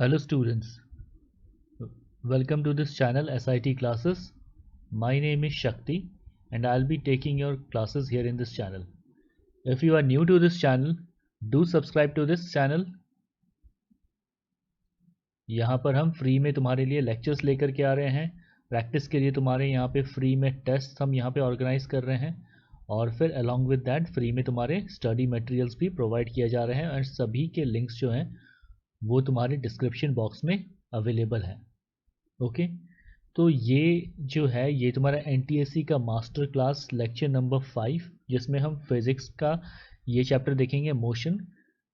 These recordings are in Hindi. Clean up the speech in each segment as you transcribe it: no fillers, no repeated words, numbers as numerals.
Hello students, welcome to this channel SIT classes. My name is Shakti and I'll be taking your classes here in this channel. If you are new to this channel, do subscribe to this channel. यहाँ पर हम फ्री में तुम्हारे लिए लेक्चर्स लेकर के आ रहे हैं। प्रैक्टिस के लिए तुम्हारे यहाँ पे फ्री में टेस्ट हम यहाँ पे ऑर्गेनाइज कर रहे हैं और फिर अलॉन्ग विद दैट फ्री में तुम्हारे स्टडी मटेरियल्स भी प्रोवाइड किए जा रहे हैं और सभी के लिंक्स जो हैं वो तुम्हारे डिस्क्रिप्शन बॉक्स में अवेलेबल है। ओके तो ये जो है ये तुम्हारा NTSC का मास्टर क्लास लेक्चर नंबर 5 जिसमें हम फिज़िक्स का ये चैप्टर देखेंगे मोशन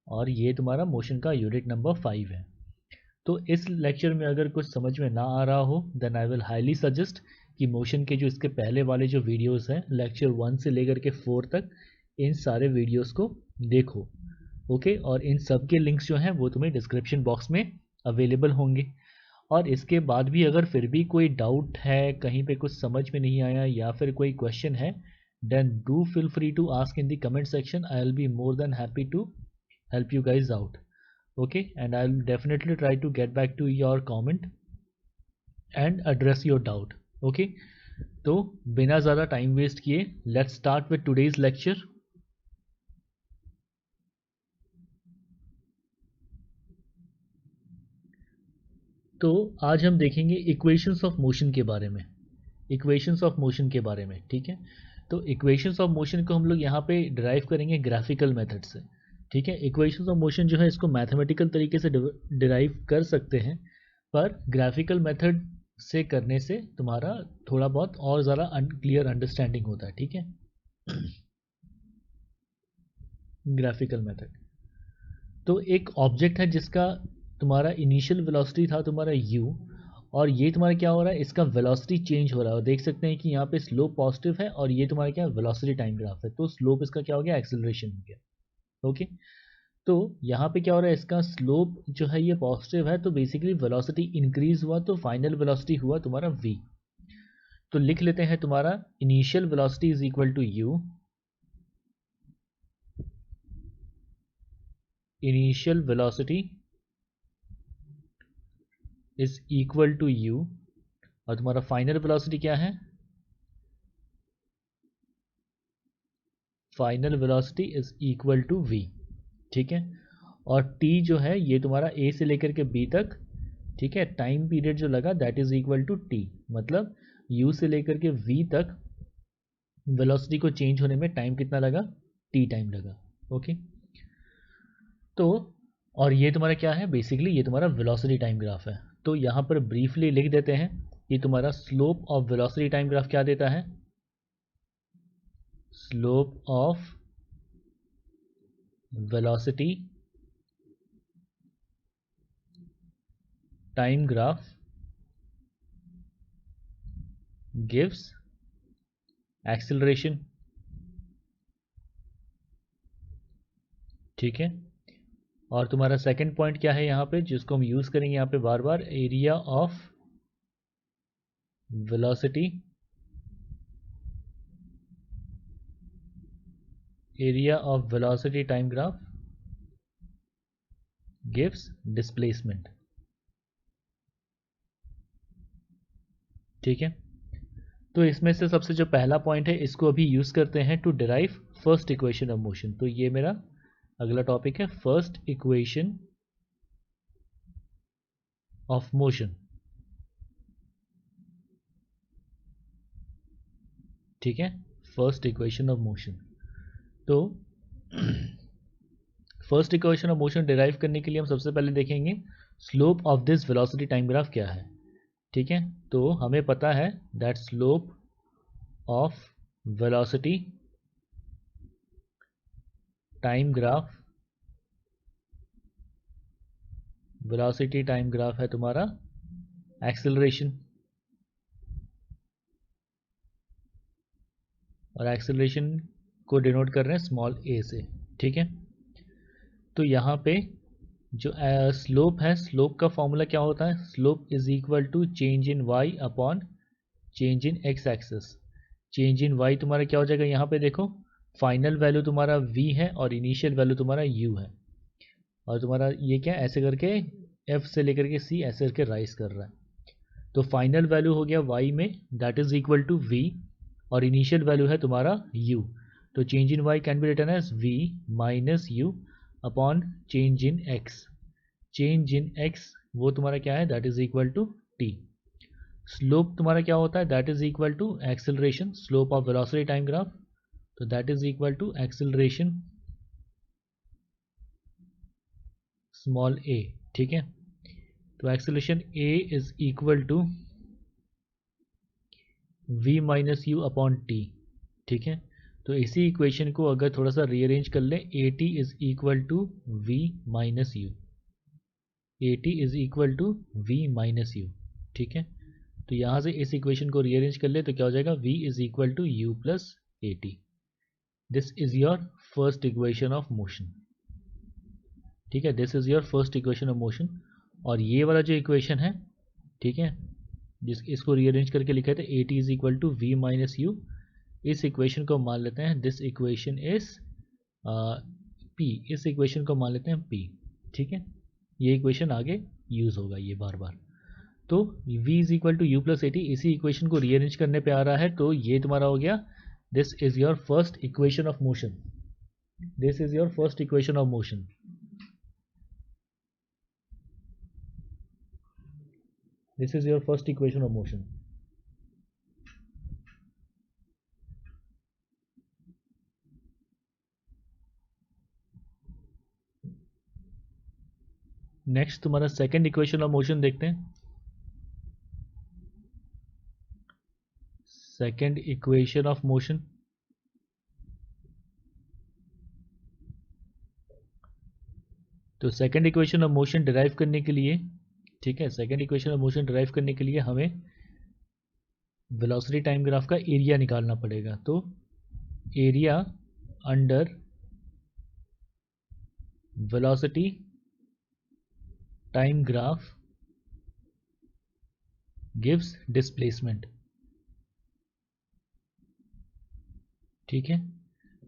और ये तुम्हारा मोशन का यूनिट नंबर 5 है। तो इस लेक्चर में अगर कुछ समझ में ना आ रहा हो then I will highly suggest कि मोशन के जो इसके पहले वाले जो वीडियोस हैं लेक्चर 1 से लेकर के 4 तक इन सारे वीडियोस को देखो। ओके और इन सब के लिंक्स जो हैं वो तुम्हें डिस्क्रिप्शन बॉक्स में अवेलेबल होंगे। और इसके बाद भी अगर फिर भी कोई डाउट है, कहीं पे कुछ समझ में नहीं आया या फिर कोई क्वेश्चन है then do feel free to ask in the comment section. I will be more than happy to help you guys out. Okay and I will definitely try to get back to your comment and address your doubt. Okay तो बिना ज़्यादा टाइम वेस्ट किए let's start with today's lecture. तो आज हम देखेंगे इक्वेशंस ऑफ मोशन के बारे में, इक्वेशंस ऑफ मोशन के बारे में। ठीक है तो इक्वेशंस ऑफ मोशन को हम लोग यहाँ पे डिराइव करेंगे ग्राफिकल मेथड से। ठीक है इक्वेशंस ऑफ मोशन जो है इसको मैथमेटिकल तरीके से डिराइव कर सकते हैं पर ग्राफिकल मेथड से करने से तुम्हारा थोड़ा बहुत और ज़्यादा क्लियर अंडरस्टैंडिंग होता है। ठीक है ग्राफिकल मेथड तो एक ऑब्जेक्ट है जिसका तुम्हारा इनिशियल वेलोसिटी था तुम्हारा u और ये तुम्हारा क्या हो रहा है इसका वेलोसिटी चेंज हो रहा है। और देख सकते हैं कि यहाँ पे स्लोप पॉजिटिव है और ये तुम्हारा क्या वेलोसिटी टाइम ग्राफ है तो स्लोप इसका क्या हो गया एक्सेलरेशन हो गया। ओके तो यहाँ पे क्या हो रहा है इसका स्लोप जो है ये पॉजिटिव है तो बेसिकली वेलोसिटी इंक्रीज हुआ तो फाइनल वेलोसिटी हुआ तुम्हारा v। तो लिख लेते हैं तुम्हारा initial velocity is equal to u, initial velocity is equal to u और तुम्हारा फाइनल वेलोसिटी क्या है final velocity is equal to v। ठीक है और t जो है ये तुम्हारा a से लेकर के b तक ठीक है टाइम पीरियड जो लगा that is equal to t मतलब u से लेकर के v तक वेलोसिटी को चेंज होने में टाइम कितना लगा t टाइम लगा। ओके तो और ये तुम्हारा क्या है बेसिकली ये तुम्हारा वेलोसिटी टाइम ग्राफ है। तो यहाँ पर ब्रीफली लिख देते हैं कि तुम्हारा slope of velocity time graph क्या देता है slope of velocity time graph gives acceleration. ठीक है और तुम्हारा सेकंड पॉइंट क्या है यहाँ पे जिसको हम यूज करेंगे यहाँ पे बार बार area of velocity area of velocity time graph gives displacement. ठीक है तो इसमें से सबसे जो पहला पॉइंट है इसको अभी यूज करते हैं to derive first equation of motion. तो ये मेरा अगला टॉपिक है फर्स्ट इक्वेशन ऑफ मोशन। ठीक है फर्स्ट इक्वेशन ऑफ मोशन तो first equation of motion derive करने के लिए हम सबसे पहले देखेंगे slope of this velocity time graph क्या है। ठीक है तो हमें पता है that slope of velocity time graph velocity time graph है तुम्हारा एक्सेलरेशन और एक्सेलरेशन को डिनोट कर रहे हैं स्मॉल a से। ठीक है तो यहाँ पे जो स्लोप है स्लोप का फॉर्मूला क्या होता है slope is equal to change in y upon change in x axis. Change in y तुम्हारा क्या हो जाएगा यहाँ पे देखो फाइनल वैल्यू तुम्हारा v है और इनिशियल वैल्यू तुम्हारा u है और तुम्हारा ये क्या ऐसे करके एफ से लेकर के सी ऐसे करके राइज कर रहा है। तो फाइनल वैल्यू हो गया वाई में that is equal to V और इनिशियल वैल्यू है तुम्हारा यू। तो change in Y can be written as V minus you upon change in X. Change in X वो तुम्हारा क्या है that is equal to T. Slope तुम्हारा क्या होता है that is equal to acceleration slope of velocity time graph. तो that is equal to acceleration small A. ठीक है, तो acceleration A is equal to v minus you upon t. ठीक है, तो इसी इक्वेशन को अगर थोड़ा सा रीअरेंज कर लें a t is equal to we minus u. A t is equal to we minus u. ठीक है, तो यहाँ से इस इक्वेशन को रीअरेंज कर ले तो क्या हो जाएगा v is equal to you plus A t. This is your first equation of motion. ठीक है, this is your first equation of motion. और ये वाला जो इक्वेशन है, ठीक है, इसको रीअरेंज करके लिखा था a t is equal to we minus u. इस इक्वेशन को मान लेते हैं दिस इक्वेशन इज पी। इस इक्वेशन को मान लेते हैं पी। ठीक है, ये इक्वेशन आगे यूज होगा ये बार बार। तो v is equal to you plus A t इसी इक्वेशन को रीअरेंज करने पे आ रहा है। तो ये तुम्हारा हो गया this is your first equation of motion. This is your first equation of motion. This is your first equation of motion. Next तुम्हारा सेकंड इक्वेशन ऑफ मोशन देखते हैं। सेकंड इक्वेशन ऑफ मोशन, तो second equation of motion derive करने के लिए, ठीक है, second equation of motion derive करने के लिए हमें वेलोसिटी टाइम ग्राफ का एरिया निकालना पड़ेगा। तो area under velocity time graph gives displacement. ठीक है,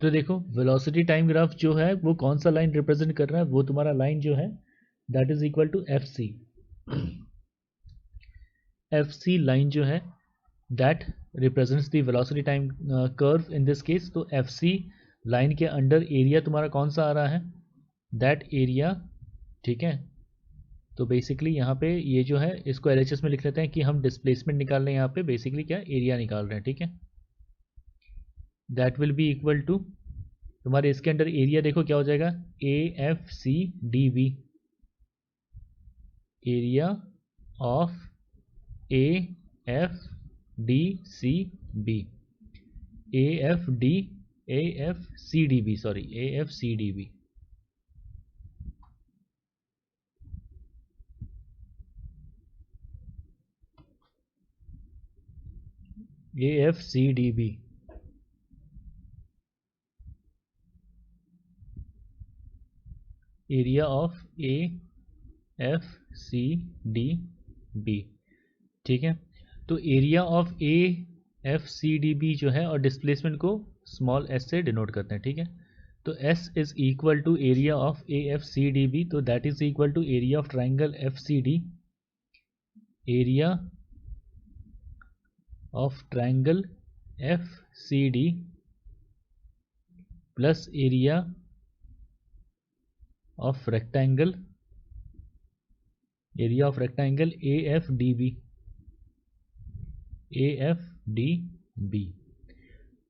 तो देखो वेलोसिटी टाइम ग्राफ जो है वो कौन सा लाइन रिप्रेजेंट कर रहा है, वो तुम्हारा लाइन जो है that is equal to F C. F C line जो है that represents the velocity time curve in this case. तो एफ सी लाइन के अंडर एरिया तुम्हारा कौन सा आ रहा है दैट एरिया। ठीक है, तो बेसिकली यहाँ पे ये जो है इसको एलएचएस में लिख लेते हैं कि हम डिस्प्लेसमेंट निकाल रहे हैं, यहाँ पे बेसिकली क्या एरिया निकाल रहे हैं। ठीक है, that will be equal to तुम्हारे इसके अंडर एरिया देखो क्या हो जाएगा A F C D V. Area of A F D C B. A F C D B, sorry A F C D B. A F C D B area of A F C D B. ठीक है, तो area of A F C D B जो है और डिस्प्लेसमेंट को स्मॉल एस से डिनोट करते हैं। ठीक है, तो S is equal to area of A F C D B, तो that is equal to area of triangle F C D. Area of triangle F C D plus area of rectangle A F D B. A F D B.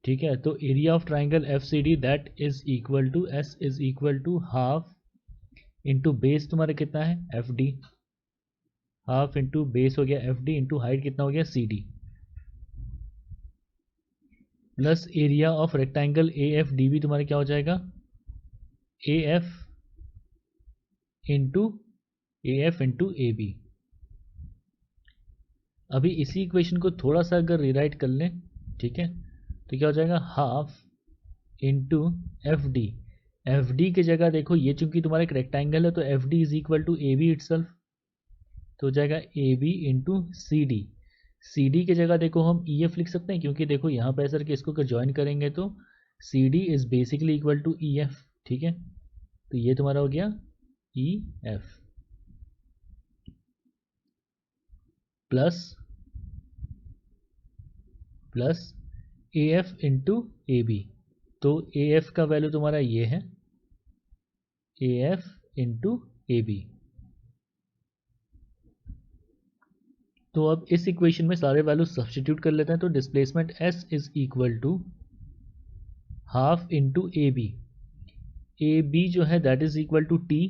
ठीक है, तो area of triangle F C D that is equal to S is equal to half into base तुम्हारा कितना है F D. Half into base हो गया एफ डी इंटू हाइट कितना हो गया C D, plus area of rectangle A F D B तुम्हारा क्या हो जाएगा A F into A B. अभी इसी इक्वेशन को थोड़ा सा अगर रिराइट कर लें, ठीक है, तो क्या हो जाएगा half into F D. F D की जगह देखो ये चूंकि तुम्हारा एक रेक्टेंगल है तो F D is equal to A B itself, तो हो जाएगा A B into C D. C D की जगह देखो हम ई एफ लिख सकते हैं क्योंकि देखो यहाँ पे सर के इसको अगर ज्वाइन करेंगे तो C D is basically equal to E F. ठीक है, तो ये तुम्हारा हो गया E F. Plus A F into A B. तो ए एफ का वैल्यू तुम्हारा ये है, A F into A B. तो अब इस इक्वेशन में सारे वैल्यू सब्स्टिट्यूट कर लेते हैं। तो displacement s is equal to half into A B जो है that is equal to t,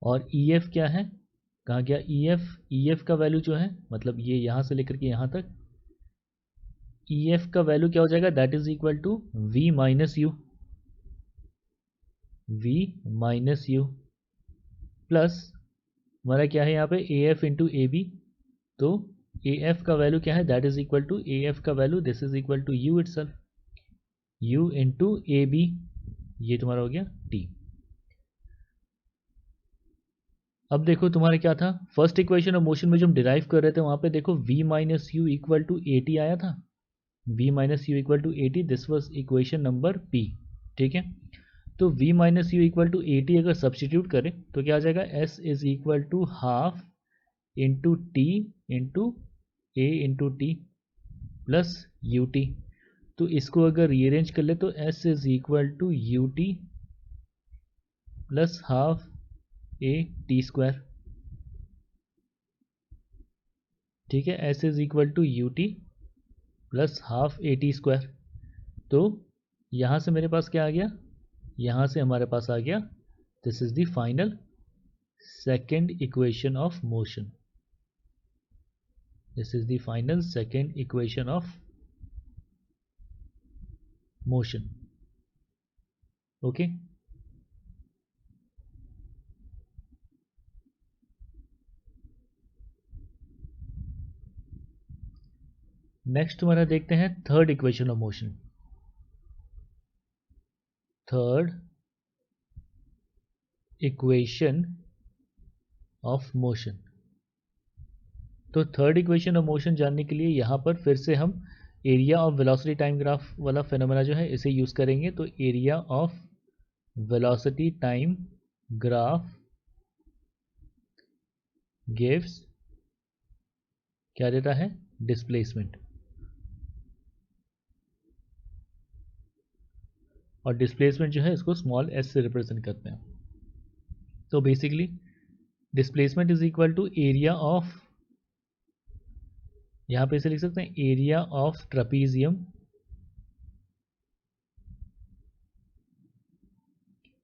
और ई एफ क्या है, कहाँ गया ई एफ का वैल्यू जो है, मतलब ये यहाँ से लेकर के यहाँ तक, ई एफ का वैल्यू क्या हो जाएगा, that is equal to we minus you plus हमारा क्या है यहाँ पे A F into A B. तो ए एफ का वैल्यू क्या है, that is equal to A F का value this is equal to U itself, U into A B, ये तुम्हारा हो गया टी। अब देखो तुम्हारा क्या था, फर्स्ट इक्वेशन ऑफ मोशन में जो हम डिराइव कर रहे थे वहां पे देखो v minus u equal to a t आया था, v minus u equal to a t, this was equation number p। ठीक है, तो v minus u equal to a t अगर सब्सटीट्यूट करें तो क्या आ जाएगा, s is equal to half into t into a into t plus u t. तो इसको अगर रीअरेंज कर ले तो s is equal to u t plus half A T square. ठीक है, s is equal to u t plus half A T square. तो यहाँ से मेरे पास क्या आ गया, यहाँ से हमारे पास आ गया this is the final second equation of motion, this is the final second equation of motion. Okay, next तुम्हारा देखते हैं third equation of motion. Third equation of motion, तो थर्ड इक्वेशन ऑफ मोशन जानने के लिए यहाँ पर फिर से हम area of velocity time graph वाला फेनोमेना जो है इसे यूज करेंगे। तो area of velocity time graph gives क्या देता है, डिस्प्लेसमेंट, और डिस्प्लेसमेंट जो है इसको स्मॉल एस से रिप्रेजेंट करते हैं। तो basically displacement is equal to area of, यहाँ पे इसे लिख सकते हैं area of trapezium,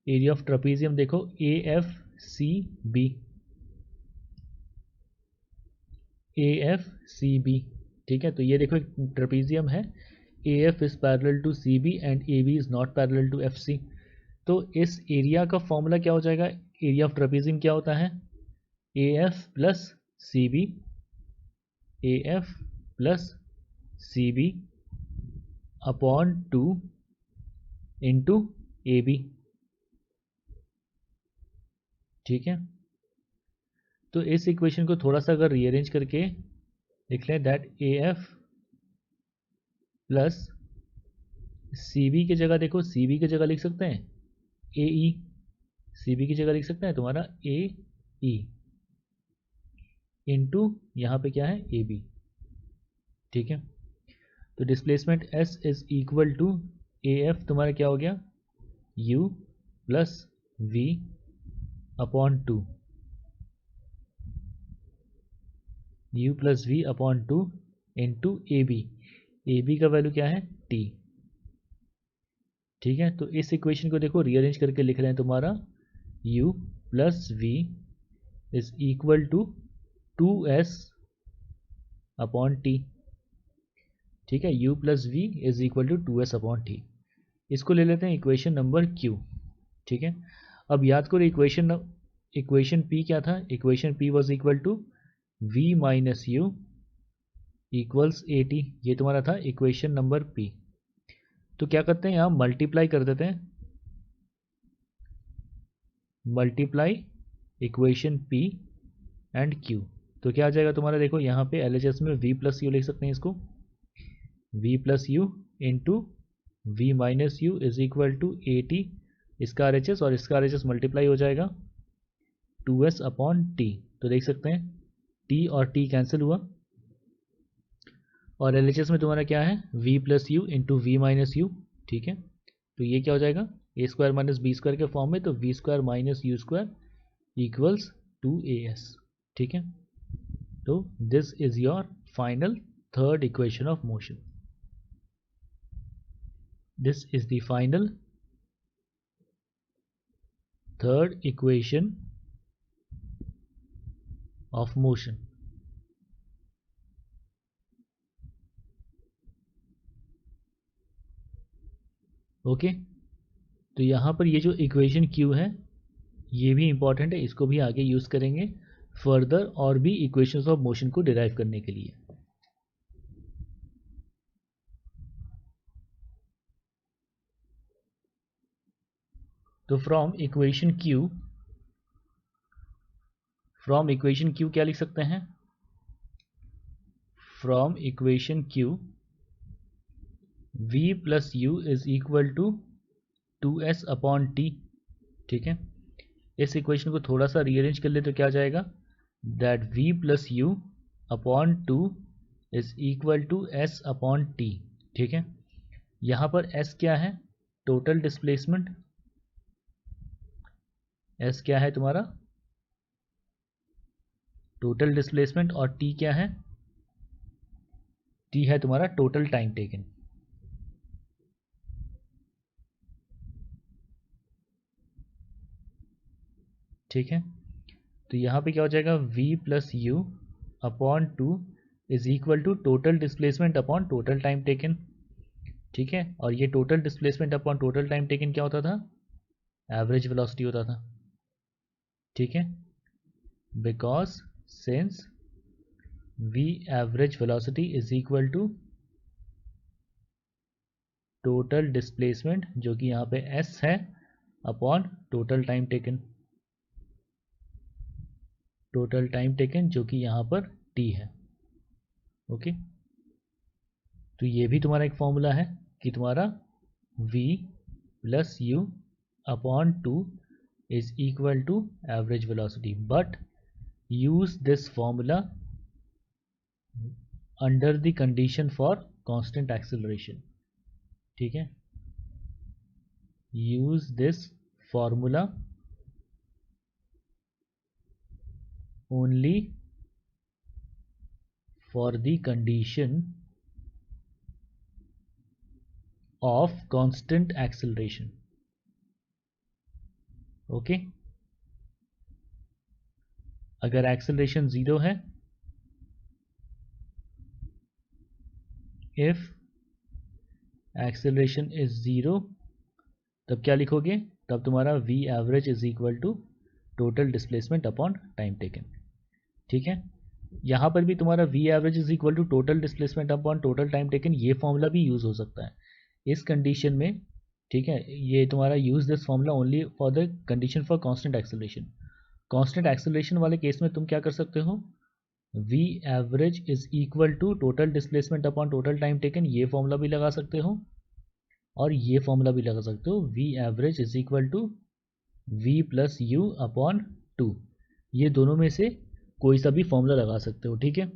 area of trapezium देखो A F C B, A F C B. ठीक है, तो ये देखो एक ट्रेपीजियम है, A F is parallel to C B and A B is not parallel to F C. तो इस एरिया का फॉर्मूला क्या हो जाएगा, एरिया ऑफ ट्रेपीजियम क्या होता है, A F plus C B, A F plus C B upon 2 into A B. ठीक है, तो इस इक्वेशन को थोड़ा सा अगर रीअरेंज करके लिख लें, that A F plus C B की जगह देखो, सी बी की जगह लिख सकते हैं ए ई, सी बी की जगह लिख सकते हैं तुम्हारा ए ई इंटू यहाँ पे क्या है ए बी। ठीक है, तो displacement s is equal to A F तुम्हारा क्या हो गया, u plus v upon 2, u plus v upon 2 into A B का वैल्यू क्या है टी। ठीक है, तो इस इक्वेशन को देखो रीअरेंज करके लिख रहे हैं तुम्हारा u plus v is equal to 2s upon t. ठीक है, u plus v is equal to 2s upon t. इसको ले लेते हैं इक्वेशन नंबर q। ठीक है, अब याद करो इक्वेशन p क्या था, equation p was equal to v minus u equals a t, ये तुम्हारा था इक्वेशन नंबर p। तो क्या करते हैं यहाँ मल्टीप्लाई कर देते हैं, multiply equation p and q। तो क्या आ जाएगा तुम्हारा, देखो यहाँ पे LHS में v प्लस यू लिख सकते हैं इसको, v plus u into v minus u is equal to a t, इसका RHS और इसका RHS मल्टीप्लाई हो जाएगा 2s अपॉन टी। तो देख सकते हैं टी और टी कैंसिल हुआ, और LHS में तुम्हारा क्या है, v plus u into v minus u, ठीक है। तो ये क्या हो जाएगा, a square minus b square के फॉर्म में, तो v square minus u square equals 2as, ठीक है। तो this is your final third equation of motion. This is the final third equation of motion. Okay, तो यहाँ पर ये जो इक्वेशन क्यू है ये भी इंपॉर्टेंट है, इसको भी आगे यूज करेंगे फर्दर और भी इक्वेशंस ऑफ मोशन को डिराइव करने के लिए। तो फ्रॉम इक्वेशन क्यू क्या लिख सकते हैं, from equation q v plus u is equal to 2s upon t, ठीक है। इस इक्वेशन को थोड़ा सा रीअरेंज कर ले तो क्या जाएगा, that v plus u upon 2 is equal to s upon t, ठीक है। यहाँ पर s क्या है, टोटल डिस्प्लेसमेंट, s क्या है तुम्हारा टोटल डिस्प्लेसमेंट, और t क्या है, t है तुम्हारा टोटल टाइम टेकन, ठीक है। तो यहाँ पे क्या हो जाएगा, v plus u upon 2 is equal to total displacement upon total time taken, ठीक है। और ये total displacement upon total time taken क्या होता था, एवरेज वेलोसिटी होता था, ठीक है। Because since v average velocity is equal to total displacement जो कि यहाँ पे s है upon total time taken, total time taken जो कि यहाँ पर t है, ओके। तो ये भी तुम्हारा एक फॉर्मूला है कि तुम्हारा v plus u upon 2 is equal to average velocity, but use this formula under the condition for constant acceleration, ठीक है। Use this formula only for the condition of constant acceleration, okay. अगर एक्सेलरेशन 0 है, इफ एक्सेलरेशन इज 0, तब क्या लिखोगे, तब तुम्हारा v average is equal to total displacement upon time taken, ठीक है। यहाँ पर भी तुम्हारा v average is equal to total displacement upon total time taken, ये फॉर्मूला भी यूज हो सकता है इस कंडीशन में, ठीक है। ये तुम्हारा use this formula only for the condition for constant acceleration. Constant acceleration वाले केस में तुम क्या कर सकते हो, v average is equal to total displacement upon total time taken, ये फॉर्मूला भी लगा सकते हो और ये फॉर्मूला भी लगा सकते हो, v average is equal to v plus u upon 2, ये दोनों में से कोई सा भी फॉर्मूला लगा सकते हो, ठीक है।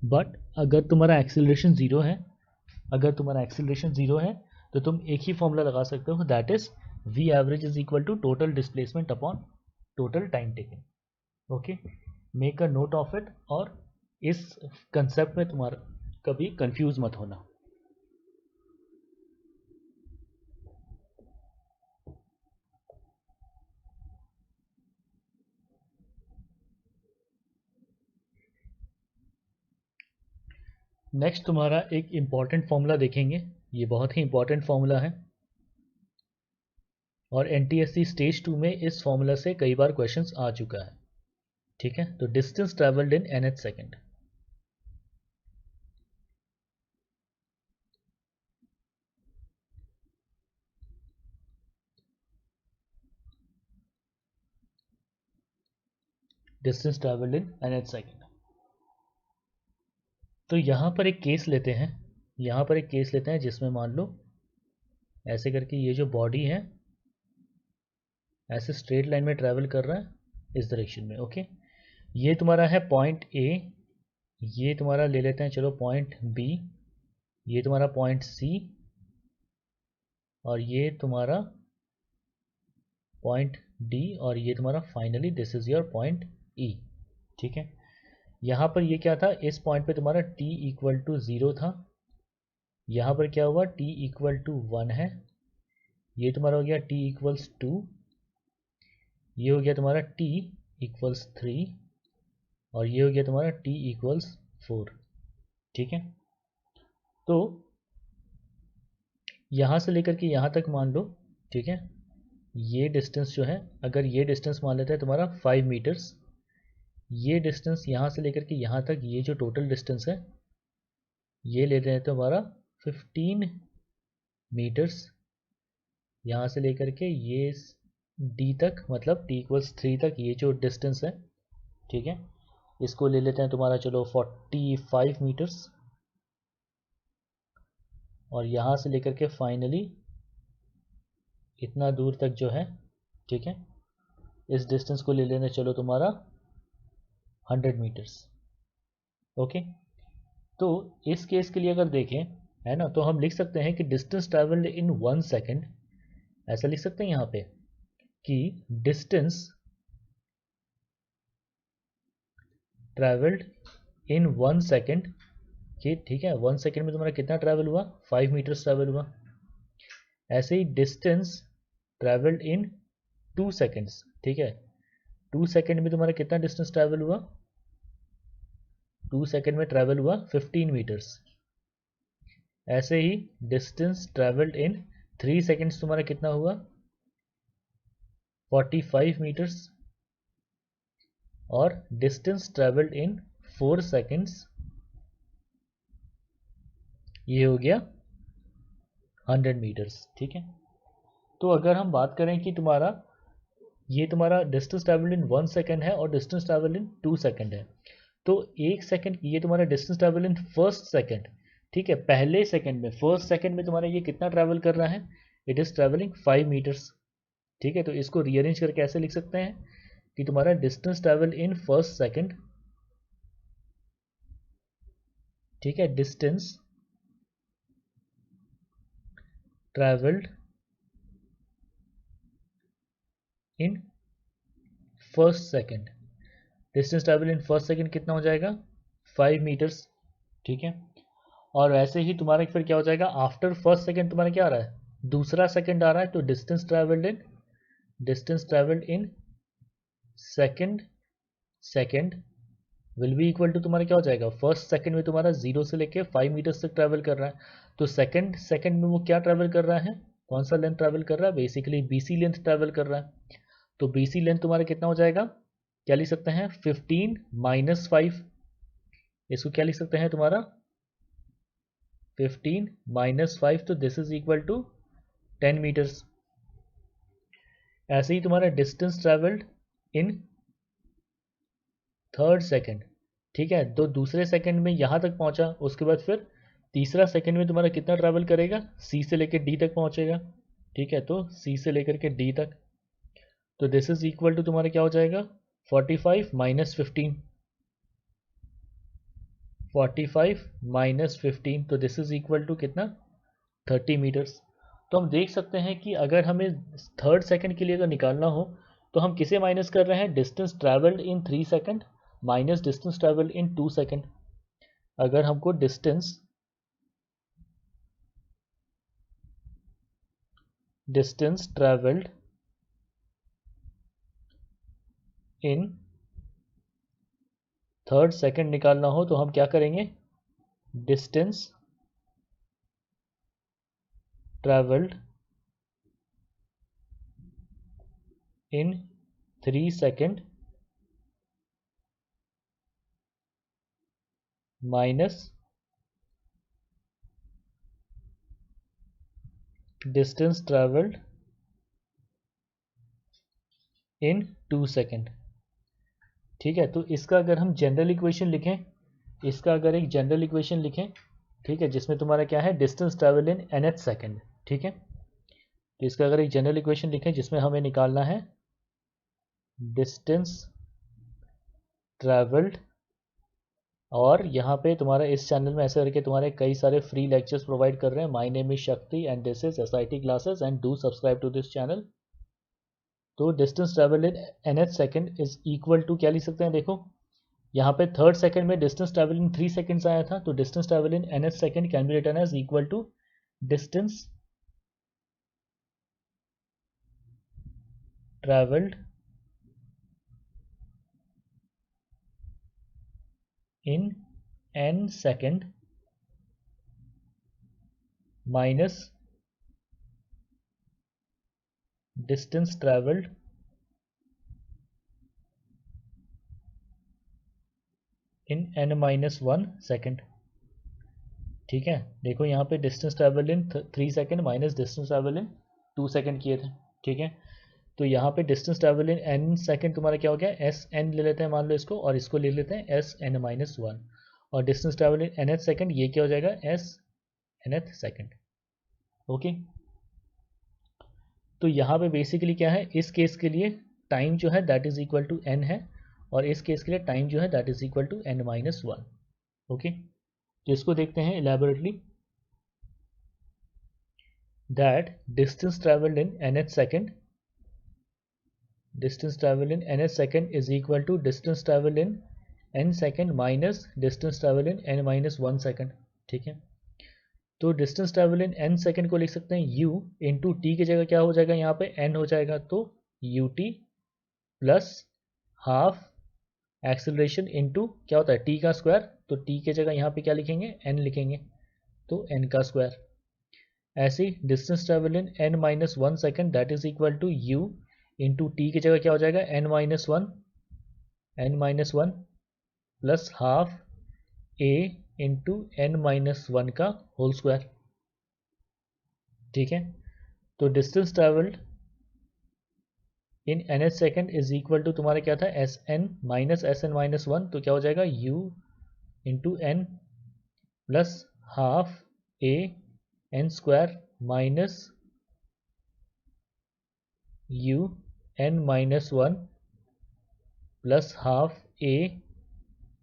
बट अगर तुम्हारा एक्सेलरेशन 0 है, अगर तुम्हारा एक्सेलरेशन 0 है तो तुम एक ही फॉर्मूला लगा सकते हो, that is v average is equal to total displacement upon total time taken, okay. Make a note of it, और इस कंसेप्ट में तुम्हारा कभी कंफ्यूज मत होना। नेक्स्ट तुम्हारा एक इम्पॉर्टेंट फॉर्मूला देखेंगे, ये बहुत ही इम्पॉर्टेंट फॉर्मूला है और NTSC स्टेज 2 में इस फॉर्मूला से कई बार क्वेश्चंस आ चुका है, ठीक है। तो distance travelled in nth second, distance travelled in nth second. तो यहाँ पर एक केस लेते हैं, यहाँ पर एक केस लेते हैं जिसमें मान लो ऐसे करके ये जो बॉडी है ऐसे स्ट्रेट लाइन में ट्रैवल कर रहा है इस डायरेक्शन में, ओके। ये तुम्हारा है पॉइंट ए, ये तुम्हारा ले लेते हैं चलो पॉइंट बी, ये तुम्हारा पॉइंट सी, और ये तुम्हारा पॉइंट डी, और ये तुम्हारा finally this is your point ई। ठीक है, यहाँ पर ये क्या था, इस पॉइंट पे तुम्हारा t इक्वल टू 0 था, यहाँ पर क्या हुआ t इक्वल टू 1 है, ये तुम्हारा हो गया t इक्वल्स 2, ये हो गया तुम्हारा t इक्वल्स 3, और ये हो गया तुम्हारा t इक्वल्स 4। ठीक है, तो यहाँ से लेकर के यहाँ तक मान लो। ठीक है, ये डिस्टेंस जो है, अगर ये डिस्टेंस मान लेते हैं तुम्हारा 5 मीटर्स, ये डिस्टेंस यहाँ से लेकर के यहाँ तक, ये जो टोटल डिस्टेंस है ये लेते हैं तुम्हारा 15 मीटर्स, यहाँ से लेकर के ये d तक, मतलब t इक्वल्स 3 तक ये जो डिस्टेंस है। ठीक है, इसको ले लेते हैं तुम्हारा चलो 45 मीटर्स, और यहाँ से लेकर के फाइनली इतना दूर तक जो है। ठीक है, इस डिस्टेंस को ले लेना चलो तुम्हारा 100 मीटर्स। ओके, तो इस केस के लिए अगर देखें, है ना, तो हम लिख सकते हैं कि डिस्टेंस ट्रैवल्ड इन 1 सेकेंड, ऐसा लिख सकते हैं यहाँ पे कि डिस्टेंस ट्रैवल्ड इन 1 सेकेंड, कि ठीक है 1 सेकेंड में तुम्हारा कितना ट्रैवल हुआ, 5 मीटर्स ट्रैवल हुआ। ऐसे ही डिस्टेंस ट्रैवल्ड इन 2 सेकेंड्स, ठीक है 2 सेकेंड में तुम्हारा कितना डिस्टेंस ट्रैवल हुआ, 2 सेकेंड में ट्रैवल हुआ 15 मीटर्स। ऐसे ही डिस्टेंस ट्रैवल्ड इन 3 सेकेंड्स तुम्हारा कितना हुआ, 45 मीटर्स, और डिस्टेंस ट्रैवल्ड इन 4 सेकेंड्स ये हो गया 100 मीटर्स। ठीक है, तो अगर हम बात करें कि तुम्हारा ये तुम्हारा डिस्टेंस ट्रैवल्ड इन 1 सेकेंड है और डिस्टेंस ट्रैवल्ड इन 2 सेकेंड है, तो 1 सेकेंड ये तुम्हारा distance travel in first second. ठीक है, पहले सेकेंड में, फर्स्ट सेकेंड में तुम्हारा ये कितना ट्रैवल कर रहा है, इट इज ट्रैवलिंग 5 मीटर्स। ठीक है, तो इसको रीअरेंज करके ऐसे लिख सकते हैं कि तुम्हारा distance travel in first second, ठीक है, distance travelled in first second, distance travel in first second कितना हो जाएगा, 5 मीटर्स। ठीक है, और वैसे ही तुम्हारा फिर क्या हो जाएगा, आफ्टर फर्स्ट सेकेंड तुम्हारा क्या आ रहा है, दूसरा सेकेंड आ रहा है, तो distance travelled in second will be equal to तुम्हारा क्या हो जाएगा, फर्स्ट सेकेंड में तुम्हारा 0 से लेके 5 मीटर्स तक ट्रैवल कर रहा है, तो सेकेंड में वो क्या ट्रैवल कर रहा है, कौन सा लेंथ ट्रैवल कर रहा है, बेसिकली BC लेंथ ट्रैवल कर रहा है। तो BC लेंथ तुम्हारा कितना हो जाएगा, क्या लिख सकते हैं 15 माइनस 5, इसको क्या लिख सकते हैं तुम्हारा 15 माइनस 5, तो this is equal to 10 metres. ऐसे ही तुम्हारा distance travelled in third second, ठीक है, तो दूसरे सेकेंड में यहाँ तक पहुँचा, उसके बाद फिर तीसरा सेकेंड में तुम्हारा कितना ट्रैवल करेगा, C से लेकर D तक पहुँचेगा। ठीक है, तो C से लेकर के D तक, तो दिस इज इक्वल टू तुम्हारा क्या हो जाएगा 45 माइनस 15, 45 माइनस 15, तो दिस इज इक्वल टू कितना 30 मीटर्स। तो हम देख सकते हैं कि अगर हमें थर्ड सेकंड के लिए अगर निकालना हो तो हम किसे माइनस कर रहे हैं, डिस्टेंस ट्रैवल्ड इन 3 सेकंड माइनस डिस्टेंस ट्रैवल्ड इन 2 सेकंड। अगर हमको distance travelled in third second निकालना हो तो हम क्या करेंगे, डिस्टेंस ट्रैवल्ड इन 3 सेकंड माइनस डिस्टेंस ट्रैवल्ड इन 2 सेकंड। ठीक है, तो इसका अगर हम जनरल इक्वेशन लिखें, इसका अगर एक जनरल इक्वेशन लिखें, ठीक है, जिसमें तुम्हारा क्या है, डिस्टेंस ट्रैवल इन nth सेकंड। ठीक है, तो इसका अगर एक जनरल इक्वेशन लिखें जिसमें हमें निकालना है डिस्टेंस ट्रैवल्ड। और यहाँ पे तुम्हारा इस चैनल में ऐसे करके तुम्हारे कई सारे फ्री लेक्चर्स प्रोवाइड कर रहे हैं। My name is Shakti and this is SIT classes and do subscribe to this channel. तो distance travel in NH second is equal to क्या लिख सकते हैं, देखो यहाँ पे थर्ड सेकंड में डिस्टेंस ट्रैवल इन 3 सेकंड्स आया था, तो distance travel in NH second can be written as equal to distance travelled in n second minus distance traveled in n minus 1 second। ठीक है, देखो यहाँ पे distance travel in 3 second minus distance travel in 2 second किए थे। ठीक है, तो यहाँ पे distance travel in n second तुम्हारा क्या हो गया, SN ले लेते हैं मान लो इसको, और इसको ले लेते हैं SN माइनस 1, और distance travel in NH second ये क्या हो जाएगा SNH सेकेंड। ओके, तो यहाँ पे बेसिकली क्या है, इस केस के लिए टाइम जो है that is equal to n है, और इस केस के लिए टाइम जो है that is equal to n minus 1। Okay, तो इसको देखते हैं elaborately. That distance travelled in NH second, distance travel in NH second is equal to distance travel in n second minus distance travel in n minus 1 second. ठीक है, तो distance travel in n second को लिख सकते हैं u इंटू टी की जगह क्या हो जाएगा, यहाँ पे n हो जाएगा, तो ut plus half acceleration into क्या होता है t का स्क्वायर, तो t की जगह यहाँ पे क्या लिखेंगे, n लिखेंगे, तो n का स्क्वायर। ऐसे ही distance travel in n minus 1 second that is equal to u into T की जगह क्या हो जाएगा, n minus one plus half a into n minus 1 का होल स्क्वायर। ठीक है, तो distance travelled in NH second is equal to तुम्हारा क्या था, SN माइनस SN माइनस 1, तो क्या हो जाएगा u into n plus half a n square minus u n minus 1 plus half a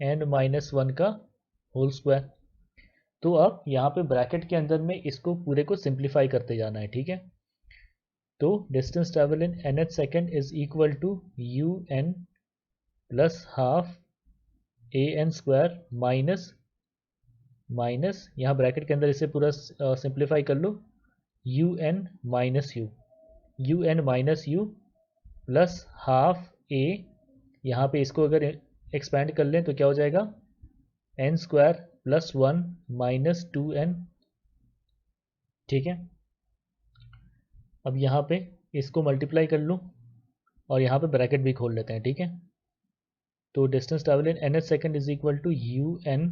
n minus 1 का होल स्क्वायर। तो अब यहाँ पे ब्रैकेट के अंदर में इसको पूरे को सिंप्लीफाई करते जाना है। ठीक है, तो distance travel in NH second is equal to UN plus half AN square minus यहाँ ब्रैकेट के अंदर इसे पूरा सिंप्लीफाई कर लो, UN minus you plus half a, यहाँ पे इसको अगर एक्सपैंड कर लें तो क्या हो जाएगा, n square plus 1 minus 2n। ठीक है, अब यहाँ पे इसको मल्टीप्लाई कर लो और यहाँ पे ब्रैकेट भी खोल लेते हैं। ठीक है, तो distance travel in NH second is equal to UN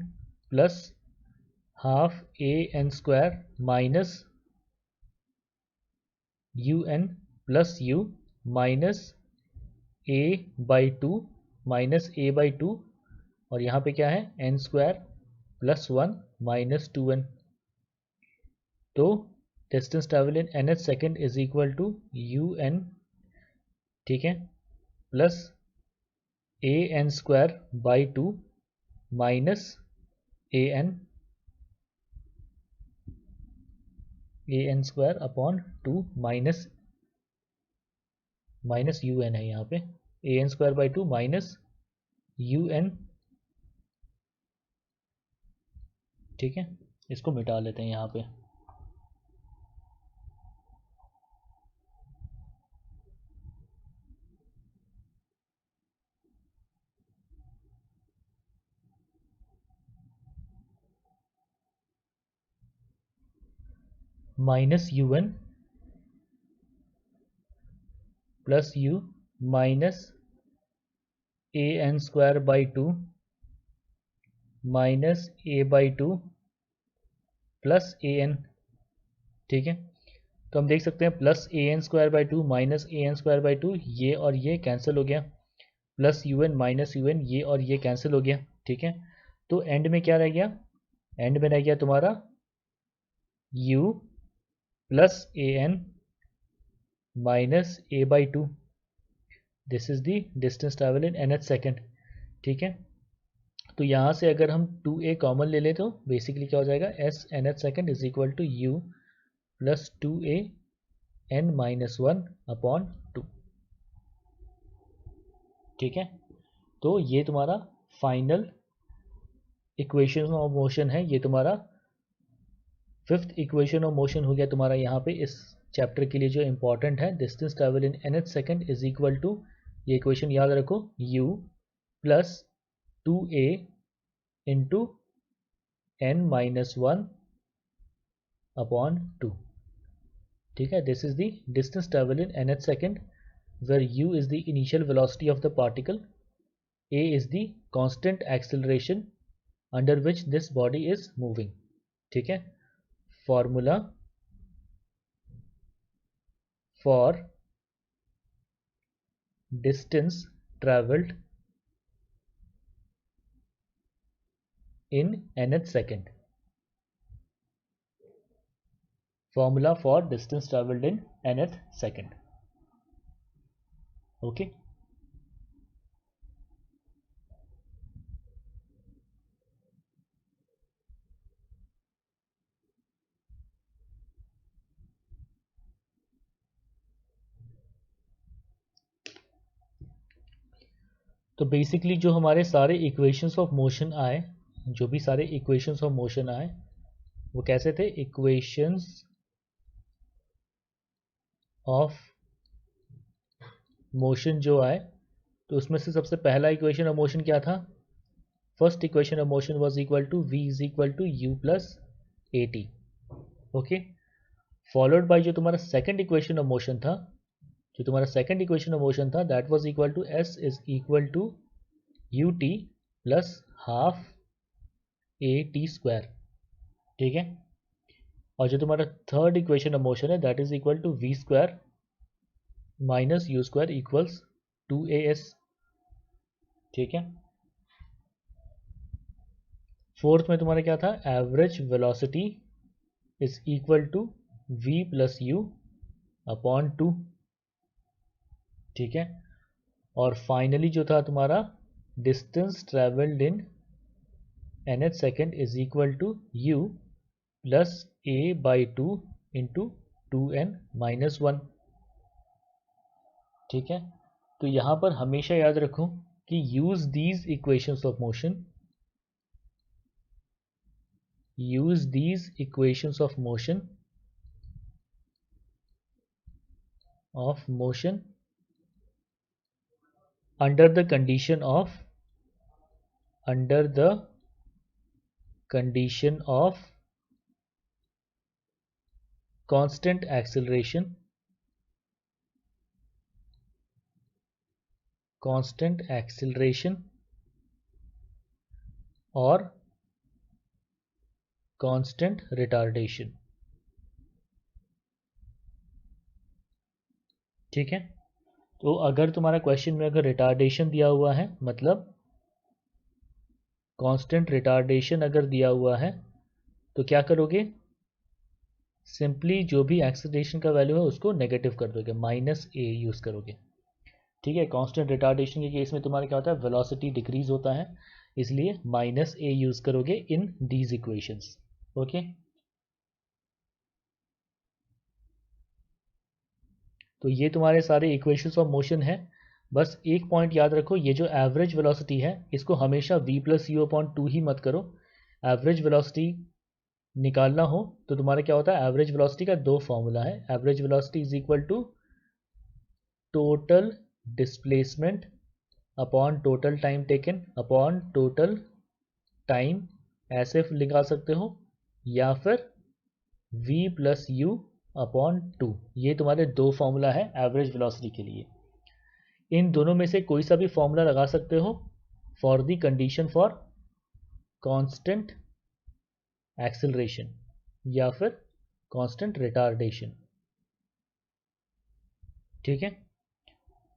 plus half AN square minus UN plus u minus a by 2 minus a by 2, और यहाँ पे क्या है n square plus 1 minus 2n। तो distance travel in NH second is equal to UN, ठीक है, plus AN square by 2 minus AN square upon 2 minus UN है यहाँ पे, AN square by 2 minus UN। ठीक है, इसको मिटा लेते हैं यहाँ पे। Minus UN plus u minus AN square by 2 minus a by 2 plus AN। ठीक है, तो हम देख सकते हैं plus AN square by 2 minus AN square by 2, ये और ये कैंसिल हो गया, प्लस UN माइनस UN, ये और ये कैंसिल हो गया। ठीक है, तो एंड में क्या रह गया, एंड में रह गया तुम्हारा u plus AN minus a by 2। This is the distance travel in NH second. ठीक है, तो यहाँ से अगर हम 2a कॉमन ले लें तो बेसिकली क्या हो जाएगा, s nth second is equal to u plus 2a n minus 1 upon 2। ठीक है, तो ये तुम्हारा फाइनल इक्वेशन ऑफ मोशन है, ये तुम्हारा फिफ्थ इक्वेशन ऑफ मोशन हो गया तुम्हारा यहाँ पे इस चैप्टर के लिए जो इंपॉर्टेंट है। Distance travel in nth second is equal to, ये इक्वेशन याद रखो, u plus 2a into n minus 1 upon 2। ठीक है, this is the distance travel in nth second where u is the initial velocity of the particle, a is the constant acceleration under which this body is moving। ठीक है, formula for distance travelled in nth second, formula for distance travelled in nth second. Okay, तो बेसिकली जो हमारे सारे इक्वेशंस ऑफ मोशन आए, जो भी सारे इक्वेशंस ऑफ मोशन आए वो कैसे थे, इक्वेशंस ऑफ मोशन जो आए, तो उसमें से सबसे पहला इक्वेशन ऑफ मोशन क्या था, first equation of motion was equal to v is equal to u plus A t. Okay, followed by जो तुम्हारा सेकंड इक्वेशन ऑफ मोशन था, जो तुम्हारा सेकंड इक्वेशन ऑफ मोशन था that was equal to s is equal to u t plus half A T square. ठीक है, और जो तुम्हारा थर्ड इक्वेशन ऑफ मोशन है that is equal to v square minus u square equals 2as। ठीक है, फोर्थ में तुम्हारा क्या था, average velocity is equal to v plus u upon 2। ठीक है, और फाइनली जो था तुम्हारा distance travelled in nth second is equal to u plus a by 2 into 2n minus 1। ठीक है, तो यहाँ पर हमेशा याद रखो कि use these equations of motion, use these equations of motion under the condition of constant acceleration और कांस्टेंट रिटार्डेशन। ठीक है, तो अगर तुम्हारा क्वेश्चन में अगर रिटार्डेशन दिया हुआ है, मतलब कांस्टेंट रिटार्डेशन अगर दिया हुआ है, तो क्या करोगे, सिंपली जो भी एक्सेलरेशन का वैल्यू है उसको नेगेटिव कर दोगे, माइनस ए यूज करोगे। ठीक है, कांस्टेंट रिटार्डेशन के केस में तुम्हारा क्या होता है, वेलोसिटी डिक्रीज होता है, इसलिए माइनस ए यूज करोगे इन दीज इक्वेशंस। ओके, तो ये तुम्हारे सारे इक्वेशंस ऑफ मोशन है। बस एक पॉइंट याद रखो, ये जो एवरेज वेलोसिटी है इसको हमेशा v प्लस यू अपॉन 2 ही मत करो। एवरेज वेलोसिटी निकालना हो तो तुम्हारा क्या होता है, एवरेज वेलोसिटी का दो फॉर्मूला है, average velocity is equal to total displacement upon total time taken upon total time, ऐसे निकाल सकते हो, या फिर v प्लस यू अपॉन 2। ये तुम्हारे दो फॉर्मूला है एवरेज वेलोसिटी के लिए। इन दोनों में से कोई सा भी फॉर्मूला लगा सकते हो for the condition for constant acceleration या फिर कांस्टेंट रिटार्डेशन। ठीक है,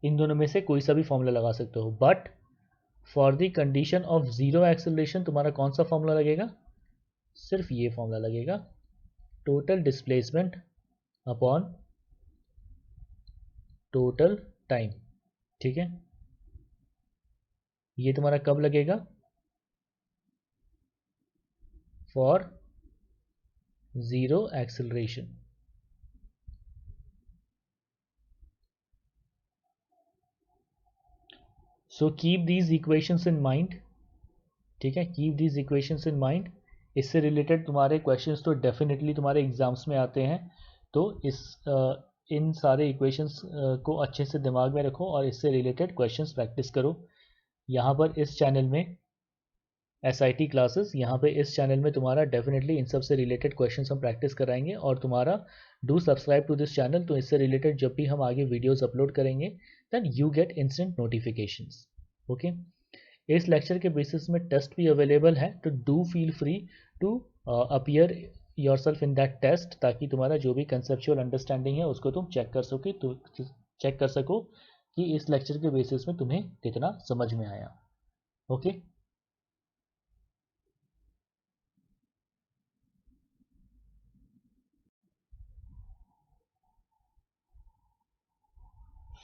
इन दोनों में से कोई सा भी फॉर्मूला लगा सकते हो, but for the condition of zero acceleration तुम्हारा कौन सा फॉर्मूला लगेगा, सिर्फ ये फॉर्मूला लगेगा, total displacement upon total time. ठीक है, ये तुम्हारा कब लगेगा? For zero acceleration. So keep these equations in mind. ठीक है, keep these equations in mind. इससे रिलेटेड तुम्हारे क्वेश्चंस तो डेफिनेटली तुम्हारे एग्जाम्स में आते हैं, तो इन सारे इक्वेशंस को अच्छे से दिमाग में रखो और इससे रिलेटेड क्वेश्चंस प्रैक्टिस करो। यहाँ पर इस चैनल में SIT क्लासेस, यहाँ पे इस चैनल में तुम्हारा डेफिनेटली इन सब से रिलेटेड क्वेश्चंस हम प्रैक्टिस कराएंगे। और तुम्हारा do subscribe to this channel, तो इससे रिलेटेड जब भी हम आगे वीडियोस अपलोड करेंगे then you get instant notifications. Okay, इस लेक्चर के बेसिस में टेस्ट भी अवेलेबल है, तो do feel free to appear yourself in that test, ताकि तुम्हारा जो भी कंसेप्चुअल अंडरस्टैंडिंग है उसको तुम चेक कर सको कि इस लेक्चर के बेसिस में तुम्हें कितना समझ में आया। Okay,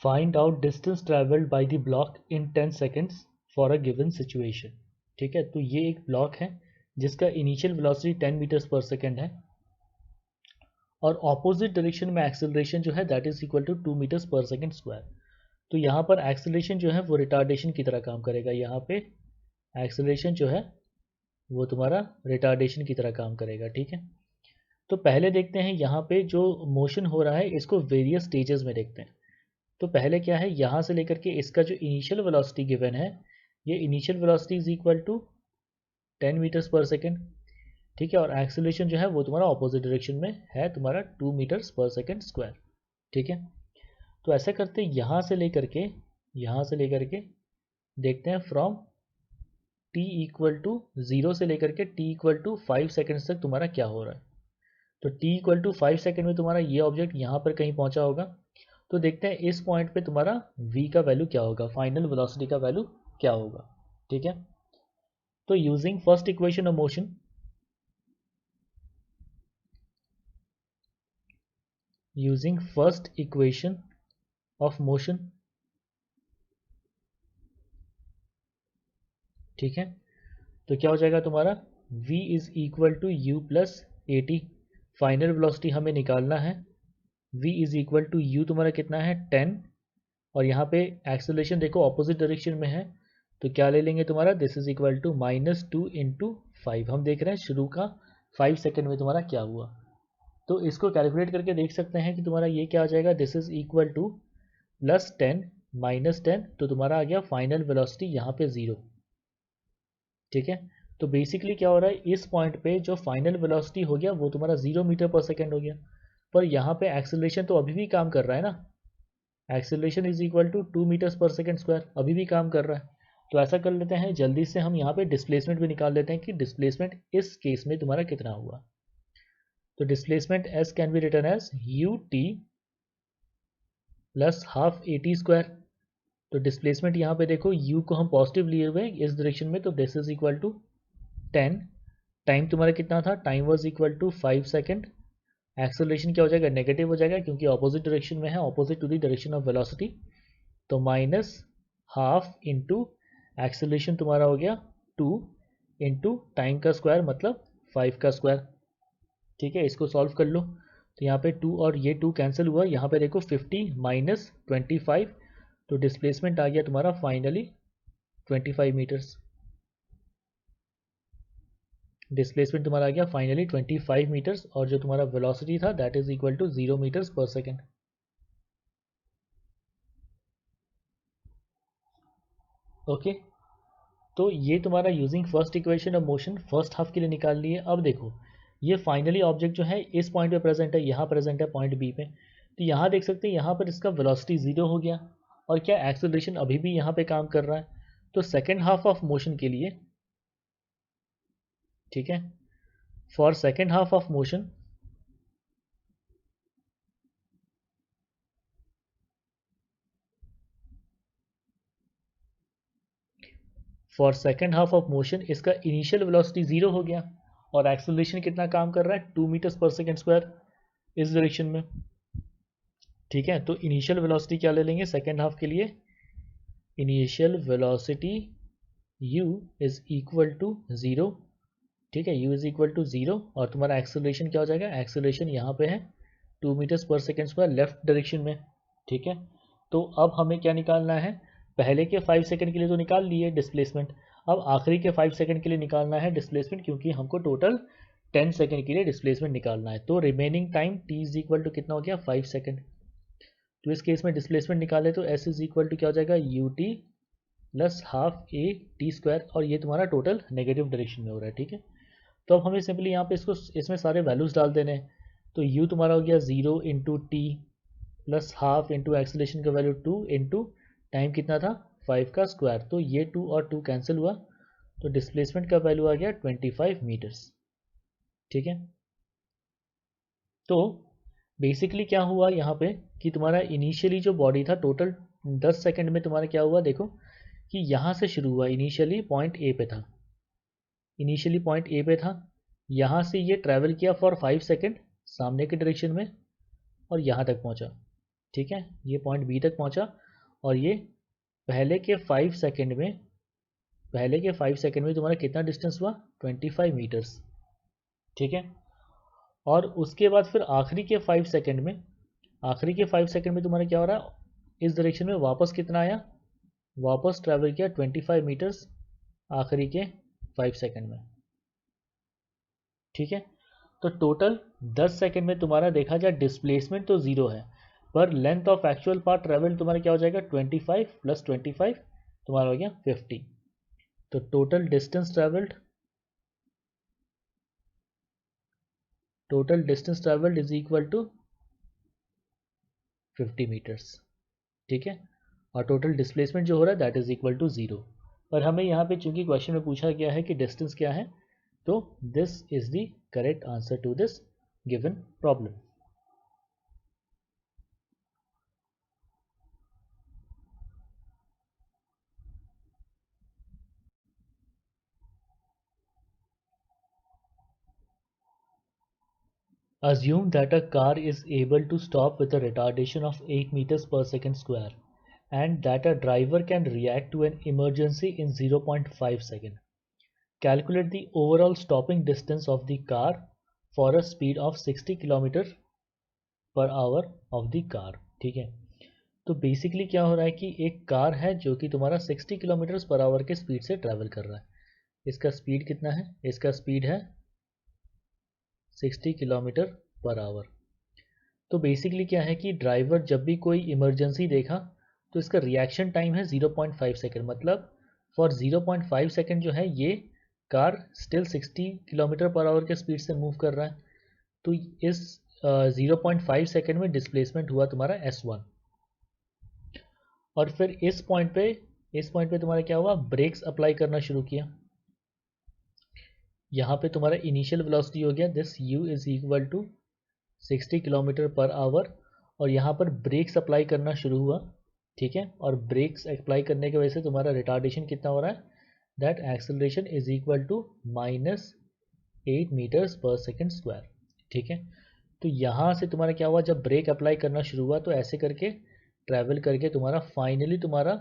find out distance travelled by the block in 10 seconds for a given situation. ठीक है, तो ये एक ब्लॉक है जिसका initial velocity 10 metres per second है और ऑपोजिट डायरेक्शन में एक्सेलरेशन जो है that is equal to 2 metres per second square. तो यहाँ पर एक्सेलरेशन जो है वो रिटार्डेशन की तरह काम करेगा। यहाँ पे एक्सेलरेशन जो है वो तुम्हारा रिटार्डेशन की तरह काम करेगा। ठीक है, तो पहले देखते हैं यहाँ पे जो मोशन हो रहा है इसको वेरियस स्टेजेस में देखते हैं। तो पहले क्या है, यहाँ से लेकर के इसका जो इनिशियल वेलोसिटी गिवन है, ये initial velocity is equal to 10 metres per second. ठीक है, और एक्सेलरेशन जो है वो तुम्हारा ऑपोजिट डायरेक्शन में है, तुम्हारा 2 मीटर्स पर सेकेंड स्क्वायर। ठीक है, तो ऐसा करते हैं यहाँ से लेकर के देखते हैं फ्रॉम t इक्वल टू 0 से लेकर के t इक्वल टू 5 सेकेंड्स तक तुम्हारा क्या हो रहा है। तो t इक्वल टू 5 सेकेंड में तुम्हारा ये ऑब्जेक्ट यहाँ पर कहीं पहुँचा होगा। तो देखते हैं इस पॉइंट पे तुम्हारा v का वैल्यू क्या होगा, फाइनल वेलोसिटी का वैल्यू क्या होगा। ठीक है, तो using first equation of motion, using first equation of motion, ठीक है, तो क्या हो जाएगा तुम्हारा v is equal to you plus A t. Final velocity हमें निकालना है, v is equal to u तुम्हारा कितना है 10, और यहाँ पे एक्सेलरेशन देखो ऑपोजिट डायरेक्शन में है, तो क्या ले लेंगे तुम्हारा this is equal to -2 into 5। हम देख रहे हैं शुरू का 5 सेकेंड में तुम्हारा क्या हुआ, तो इसको कैलकुलेट करके देख सकते हैं कि तुम्हारा ये क्या आ जाएगा, दिस इज इक्वल टू +10 -10, तो तुम्हारा आ गया फाइनल वेलोसिटी यहाँ पे 0। ठीक है, तो बेसिकली क्या हो रहा है, इस पॉइंट पे जो फाइनल वेलोसिटी हो गया वो तुम्हारा 0 मीटर पर सेकेंड हो गया, पर यहाँ पे एक्सेलरेशन तो अभी भी काम कर रहा है ना, acceleration is equal to 2 metres per second square, अभी भी काम कर रहा है। तो ऐसा कर लेते हैं जल्दी से, हम यहाँ पे डिस्प्लेसमेंट भी निकाल लेते हैं कि डिस्प्लेसमेंट इस केस में तुम्हारा कितना हुआ। तो displacement s can be written as u t plus half A T square. तो डिस्प्लेसमेंट यहाँ पे देखो u को हम पॉजिटिव लिए हुए इस डायरेक्शन में, तो this is equal to 10, time तुम्हारा कितना था, time was equal to 5 second. Acceleration क्या हो जाएगा, नेगेटिव हो जाएगा क्योंकि ऑपोजिट डायरेक्शन में है, opposite to the direction of velocity, तो -12 इंटू एक्सेलरेशन तुम्हारा हो गया 2 इंटू टाइम का स्क्वायर मतलब 5 का स्क्वायर। ठीक है, इसको सॉल्व कर लो, तो यहाँ पे 2 और ये 2 कैंसिल हुआ, यहाँ पे देखो 50 -25, तो डिस्प्लेसमेंट आ गया तुम्हारा फाइनली 25 मीटर्स। डिस्प्लेसमेंट तुम्हारा आ गया फाइनली 25 मीटर्स, और जो तुम्हारा वेलोसिटी था that is equal to 0 metres per second. Okay, तो ये तुम्हारा using first equation of motion first half के लिए निकाल लिए। अब देखो ये फाइनली ऑब्जेक्ट जो है इस पॉइंट पे प्रेजेंट है, यहाँ प्रेजेंट है पॉइंट बी पे, तो यहाँ देख सकते हैं यहाँ पर इसका वेलोसिटी 0 हो गया, और क्या एक्सेलरेशन अभी भी यहाँ पे काम कर रहा है। तो सेकेंड हाफ ऑफ मोशन के लिए, ठीक है, for second half of motion for second half of motion इसका इनिशियल वेलोसिटी 0 हो गया, और एक्सेलरेशन कितना काम कर रहा है 2 मीटर्स पर सेकेंड स्क्वायर इस डायरेक्शन में। ठीक है, तो इनिशियल वेलोसिटी क्या ले लेंगे सेकेंड हाफ के लिए, initial velocity u is equal to 0, ठीक है, u इज इक्वल टू 0 और तुम्हारा एक्सेलरेशन क्या हो जाएगा, एक्सेलरेशन यहाँ पे है 2 metres per second square left direction में, ठीक है। तो अब हमें क्या निकालना है, पहले के 5 सेकंड के लिए तो निकाल लिए डिस्प्लेसमेंट, अब आखिरी के 5 सेकंड के लिए निकालना है डिस्प्लेसमेंट, क्योंकि हमको टोटल 10 सेकंड के लिए डिस्प्लेसमेंट निकालना है। तो remaining time t is equal to कितना हो गया, 5 सेकंड। तो इस केस में डिस्प्लेसमेंट निकाले तो s इज इक्वल टू क्या हो जाएगा, ut plus half A T square, और ये तुम्हारा टोटल नेगेटिव डायरेक्शन में हो रहा है, ठीक है। तो अब हमें सिंपली यहाँ पे इसको इसमें सारे वैल्यूज डाल देने हैं। तो u तुम्हारा हो गया 0 into t plus half into acceleration का वैल्यू 2 इंटू टाइम कितना था 5 का स्क्वायर, तो ये 2 और 2 कैंसिल हुआ, तो डिस्प्लेसमेंट का वैल्यू आ गया 25 मीटर्स, ठीक है। तो बेसिकली क्या हुआ यहाँ पे कि तुम्हारा इनिशियली जो बॉडी था टोटल 10 सेकंड में तुम्हारा क्या हुआ, देखो कि यहाँ से शुरू हुआ, इनिशियली पॉइंट ए पे था, इनिशियली पॉइंट ए पे था, यहाँ से ये ट्रैवल किया फॉर 5 सेकंड सामने के डायरेक्शन में और यहाँ तक पहुँचा, ठीक है, ये पॉइंट बी तक पहुँचा, और ये पहले के 5 सेकंड में, पहले के 5 सेकंड में तुम्हारा कितना डिस्टेंस हुआ, 25 मीटर्स, ठीक है। और उसके बाद फिर आखिरी के 5 सेकंड में, आखिरी के 5 सेकंड में तुम्हारा क्या हो रहा है, इस डायरेक्शन में वापस कितना आया, वापस ट्रैवल किया 25 मीटर्स आखिरी के 5 सेकंड में, ठीक है। तो टोटल 10 सेकंड में तुम्हारा देखा जाए डिस्प्लेसमेंट तो 0 है, पर length of actual path travel तुम्हारा क्या हो जाएगा, 25 प्लस 25 तुम्हारा हो गया 50। तो total distance travelled is equal to 50 metres, ठीक है। और टोटल डिस्प्लेसमेंट जो हो रहा है दैट इज इक्वल टू 0। पर हमें यहाँ पे चूंकि क्वेश्चन में पूछा गया है कि डिस्टेंस क्या है, तो this is the correct answer to this given problem. Assume that a car is able to stop with a retardation of 8 meters per second square and that a driver can react to an emergency in 0.5 seconds. Calculate the overall stopping distance of the car for a speed of 60 km per hour of the car, ठीक है। तो बेसिकली क्या हो रहा है कि एक कार है जो कि तुम्हारा 60 किलोमीटर पर आवर के स्पीड से ट्रैवल कर रहा है। इसका स्पीड कितना है, इसका स्पीड है 60 किलोमीटर पर आवर। तो बेसिकली क्या है कि ड्राइवर जब भी कोई इमरजेंसी देखा तो इसका रिएक्शन टाइम है 0.5 सेकेंड, मतलब फॉर 0.5 सेकेंड जो है ये car still 60 kilometre per our के स्पीड से मूव कर रहा है। तो इस 0.5 सेकेंड में डिस्प्लेसमेंट हुआ तुम्हारा S1। और फिर इस पॉइंट पे तुम्हारा क्या हुआ, ब्रेक्स अप्लाई करना शुरू किया। यहाँ पे तुम्हारा इनिशियल वेलोसिटी हो गया this u is equal to 60 kilometre per hour, और यहाँ पर ब्रेक्स अप्लाई करना शुरू हुआ, ठीक है। और ब्रेक्स अप्लाई करने की वजह से तुम्हारा रिटार्डेशन कितना हो रहा है, that acceleration is equal to -8 metres per second square, ठीक है। तो यहाँ से तुम्हारा क्या हुआ, जब ब्रेक अप्लाई करना शुरू हुआ तो ऐसे करके ट्रैवल करके तुम्हारा फाइनली तुम्हारा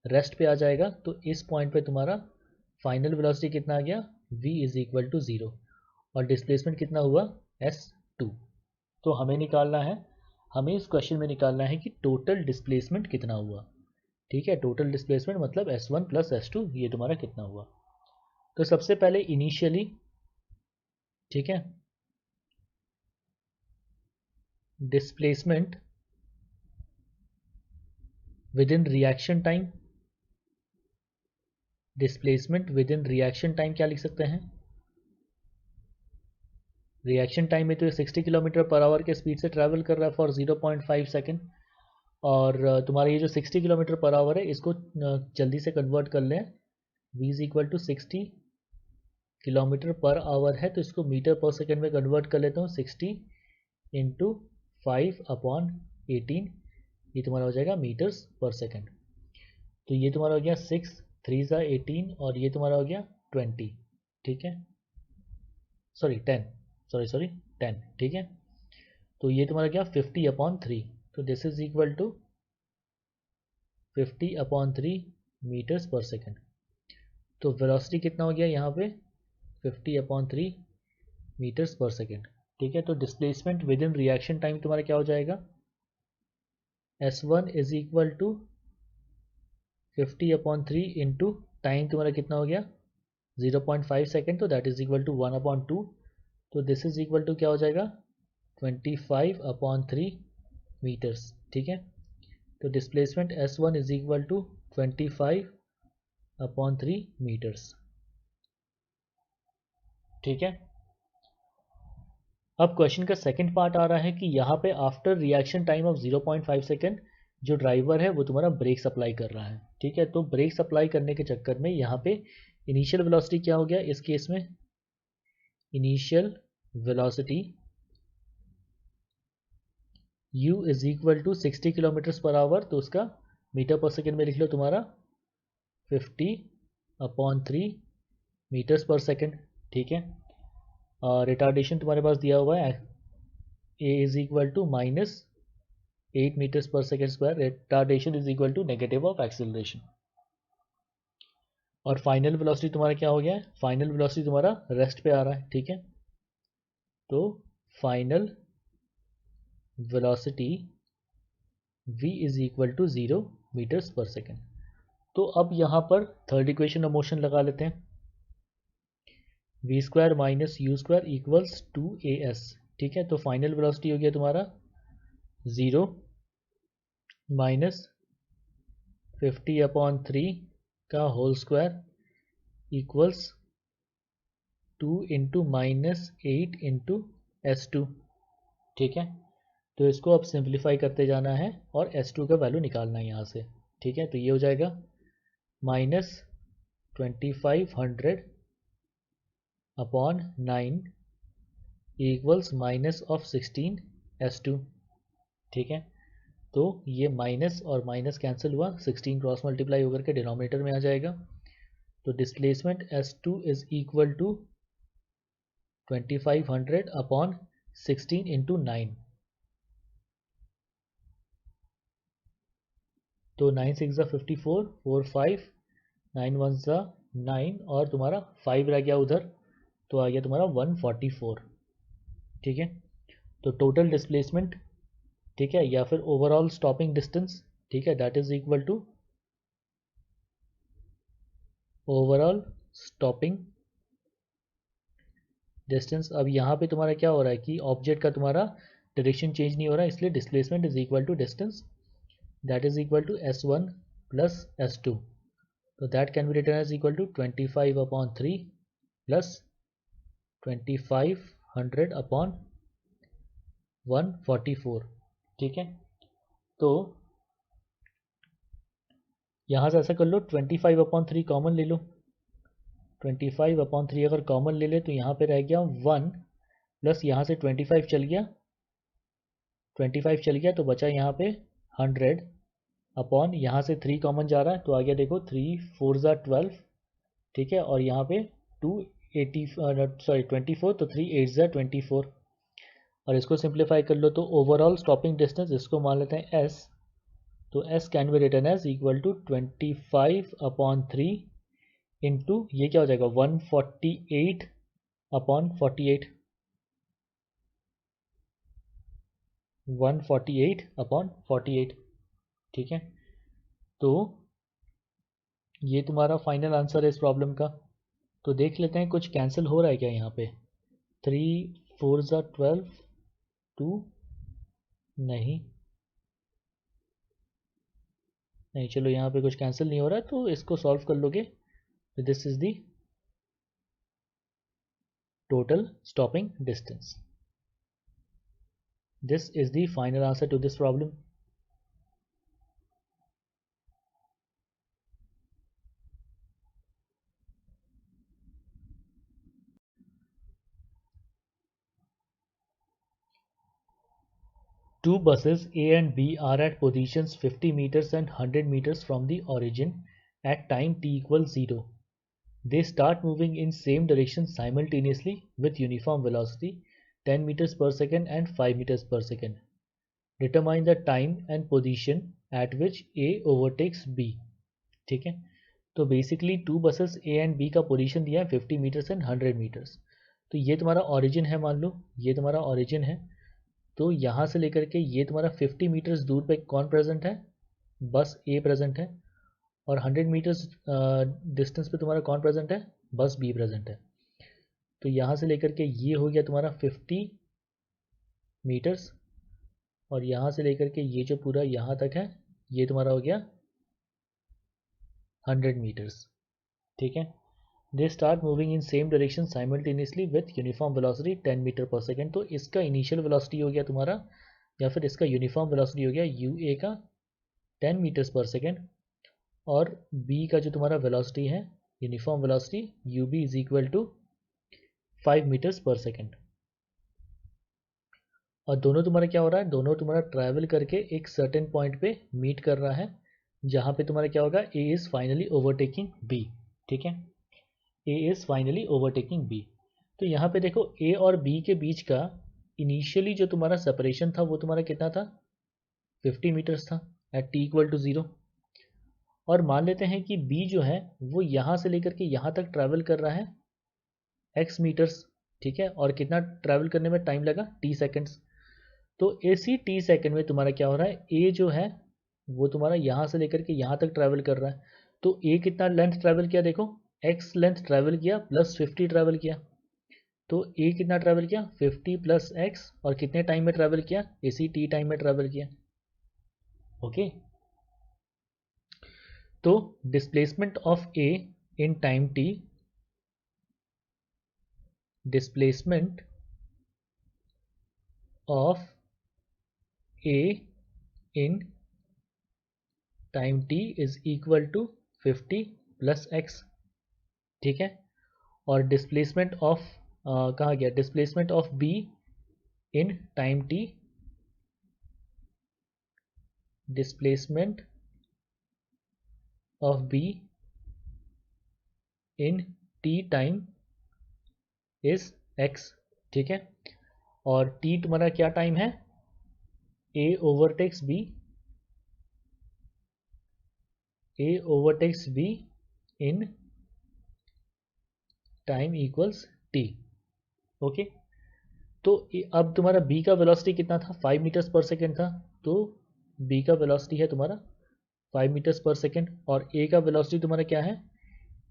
रेस्ट पे आ जाएगा। तो इस पॉइंट पे तुम्हारा फाइनल वेलोसिटी कितना आ गया, v इज इक्वल टू 0, और डिस्प्लेसमेंट कितना हुआ, s2। तो हमें निकालना है, हमें इस क्वेश्चन में निकालना है कि टोटल डिस्प्लेसमेंट कितना हुआ, ठीक है। टोटल डिस्प्लेसमेंट मतलब S1 प्लस S2 ये तुम्हारा कितना हुआ। तो सबसे पहले इनिशियली, ठीक है, displacement within reaction time, displacement within reaction time क्या लिख सकते हैं, रिएक्शन टाइम में तो ये 60 किलोमीटर पर आवर के स्पीड से ट्रैवल कर रहा है फॉर 0.5 सेकेंड, और तुम्हारा ये जो 60 किलोमीटर पर आवर है इसको जल्दी से कन्वर्ट कर लें, v is equal to 60 kilometre per hour है तो इसको मीटर पर सेकेंड में कन्वर्ट कर लेता हूँ, 60 इंटू 5/18, ये तुम्हारा हो जाएगा मीटर्स पर सेकेंड। तो ये तुम्हारा हो गया 6 3 18, और ये तुम्हारा हो गया 20, ठीक है, सॉरी 10, सॉरी 10, ठीक है। तो ये तुम्हारा क्या 50/3, तो this is equal to 50/3 metres per second. तो वेलोसिटी कितना हो गया यहाँ पे 50/3 मीटर्स पर सेकेंड। ठीक है, तो displacement within reaction time तुम्हारा क्या हो जाएगा, S1 is equal to 50/3 into time तुम्हारा कितना हो गया 0.5 सेकेंड, तो दैट इज इक्वल टू 1/2। तो दिस इज इक्वल टू क्या हो जाएगा 25/3 मीटर्स। ठीक है, तो displacement S1 is equal to 25/3 metres. ठीक है, अब क्वेश्चन का सेकंड पार्ट आ रहा है कि यहाँ पे after reaction time of 0.5 second जो ड्राइवर है वो तुम्हारा ब्रेक सप्लाई कर रहा है। ठीक है, तो ब्रेक सप्लाई करने के चक्कर में यहाँ पे इनिशियल वेलोसिटी क्या हो गया इस केस में, initial velocity u is equal to 60 kilometres per hour, तो उसका मीटर पर सेकेंड में लिख लो तुम्हारा 50/3 मीटर्स पर सेकेंड। ठीक है, रिटार्डेशन तुम्हारे पास दिया हुआ है a is equal to -8 metres per second square, retardation is equal to negative of acceleration. और फाइनल वेलोसिटी तुम्हारा क्या हो गया है, फाइनल वेलोसिटी तुम्हारा रेस्ट पे आ रहा है। ठीक है, तो final velocity v is equal to 0 metres per second. तो अब यहाँ पर थर्ड इक्वेशन ऑफ मोशन लगा लेते हैं, v square minus u square equals 2as। ठीक है, तो फाइनल वेलोसिटी हो गया तुम्हारा 0 माइनस 50/3 का whole square equals 2 into -8 into S2। ठीक है, तो इसको अब सिंप्लीफाई करते जाना है और S2 का वैल्यू निकालना है यहाँ से। ठीक है, तो ये हो जाएगा -2500/9 इक्वल्स -16 S2। ठीक है, तो ये माइनस और माइनस कैंसिल हुआ, 16 क्रॉस मल्टीप्लाई होकर के डिनोमिनेटर में आ जाएगा। तो displacement S2 is equal to 2500/16 into 9, तो 9 6 54, 4 5, 9 1 9 और तुम्हारा 5 रह गया उधर, तो आ गया तुम्हारा 144। ठीक है, तो टोटल डिस्प्लेसमेंट, ठीक है, या फिर ओवरऑल स्टॉपिंग डिस्टेंस, ठीक है, that is equal to overall stopping distance. अब यहाँ पे तुम्हारा क्या हो रहा है कि ऑब्जेक्ट का तुम्हारा डायरेक्शन चेंज नहीं हो रहा है, इसलिए displacement is equal to distance, that is equal to S1 plus S2। तो that can be written as equal to 25/3 plus 2500/144। ठीक है, तो यहाँ से ऐसा कर लो 25/3 कॉमन ले लो, 25/3 अगर कॉमन ले ले तो यहाँ पे रह गया 1 प्लस यहाँ से 25 चल गया, 25 चल गया तो बचा यहाँ पे 100 अपॉन यहाँ से 3 कॉमन जा रहा है तो आ गया देखो 3 4 12। ठीक है, और यहाँ पे 24 तो 3 8 24, और इसको सिंप्लीफाई कर लो तो ओवरऑल स्टॉपिंग डिस्टेंस इसको मान लेते हैं S, तो S can be written as equal to 25/3 into ये क्या हो जाएगा 148/48, 148/48। ठीक है, तो ये तुम्हारा फाइनल आंसर है इस प्रॉब्लम का। तो देख लेते हैं कुछ कैंसिल हो रहा है क्या यहाँ पे, 3 4 12, 2 नहीं नहीं, चलो यहाँ पे कुछ कैंसिल नहीं हो रहा है तो इसको सॉल्व कर लोगे, तो this is the total stopping distance. This is the final answer to this problem. Two buses A and B are at positions 50 meters and 100 meters from the origin at time t equals 0. They start moving in same direction simultaneously with uniform velocity 10 meters per second and 5 meters per second. Determine the time and position at which A overtakes B. ठीक है, तो basically 2 buses A and B का पोजीशन दिया है 50 मीटर्स एंड 100 मीटर्स। तो ये तुम्हारा ओरिजिन है, मान लो ये तुम्हारा ओरिजिन है। तो यहाँ से लेकर के ये तुम्हारा 50 मीटर्स दूर पे कौन प्रेजेंट है, बस ए प्रेजेंट है। और 100 मीटर्स डिस्टेंस पे तुम्हारा कौन प्रेजेंट है, बस बी प्रेजेंट है। तो यहाँ से लेकर के ये हो गया तुम्हारा 50 मीटर्स, और यहाँ से लेकर के ये जो पूरा यहाँ तक है ये तुम्हारा हो गया 100 मीटर्स। ठीक है, they start moving in same direction simultaneously with uniform velocity 10 metre per second. तो इसका इनिशियल वेलोसिटी हो गया तुम्हारा, या फिर इसका यूनिफॉर्म वेलोसिटी हो गया यू ए का 10 मीटर्स पर सेकेंड, और बी का जो तुम्हारा वेलोसिटी है uniform velocity u B is equal to 5 metres per second. और दोनों तुम्हारा क्या हो रहा है, दोनों तुम्हारा ट्रैवल करके एक सर्टेन पॉइंट पे मीट कर रहा है, जहाँ पे तुम्हारा क्या होगा, A is finally overtaking B. ठीक है, A is finally overtaking B. तो यहाँ पे देखो ए और बी के बीच का इनिशियली जो तुम्हारा सेपरेशन था वो तुम्हारा कितना था, 50 मीटर्स था एट टी इक्वल टू 0। और मान लेते हैं कि बी जो है वो यहाँ से लेकर के यहाँ तक ट्रैवल कर रहा है x मीटर्स। ठीक है, और कितना ट्रैवल करने में टाइम लगा, t सेकेंड्स। तो इसी t सेकेंड में तुम्हारा क्या हो रहा है, a जो है वो तुम्हारा यहाँ से लेकर के यहाँ तक ट्रैवल कर रहा है। तो a कितना लेंथ ट्रैवल किया, देखो x लेंथ ट्रैवल किया प्लस 50 ट्रैवल किया। तो a कितना ट्रैवल किया, 50 प्लस x, और कितने टाइम में ट्रैवल किया, इसी t टाइम में ट्रैवल किया। ओके, तो displacement of a in time t, displacement of a in time t is equal to 50 plus x। ठीक है, और डिस्प्लेसमेंट ऑफ कहाँ गया, displacement of b in time t, displacement of b in t time is x। ठीक है, और t तुम्हारा क्या टाइम है, a overtakes b, a overtakes b in time equals t। Okay, तो अब तुम्हारा b का वेलोसिटी कितना था, 5 मीटर्स पर सेकेंड था। तो b का वेलोसिटी है तुम्हारा 5 मीटर्स पर सेकेंड, और a का वेलोसिटी तुम्हारा क्या है,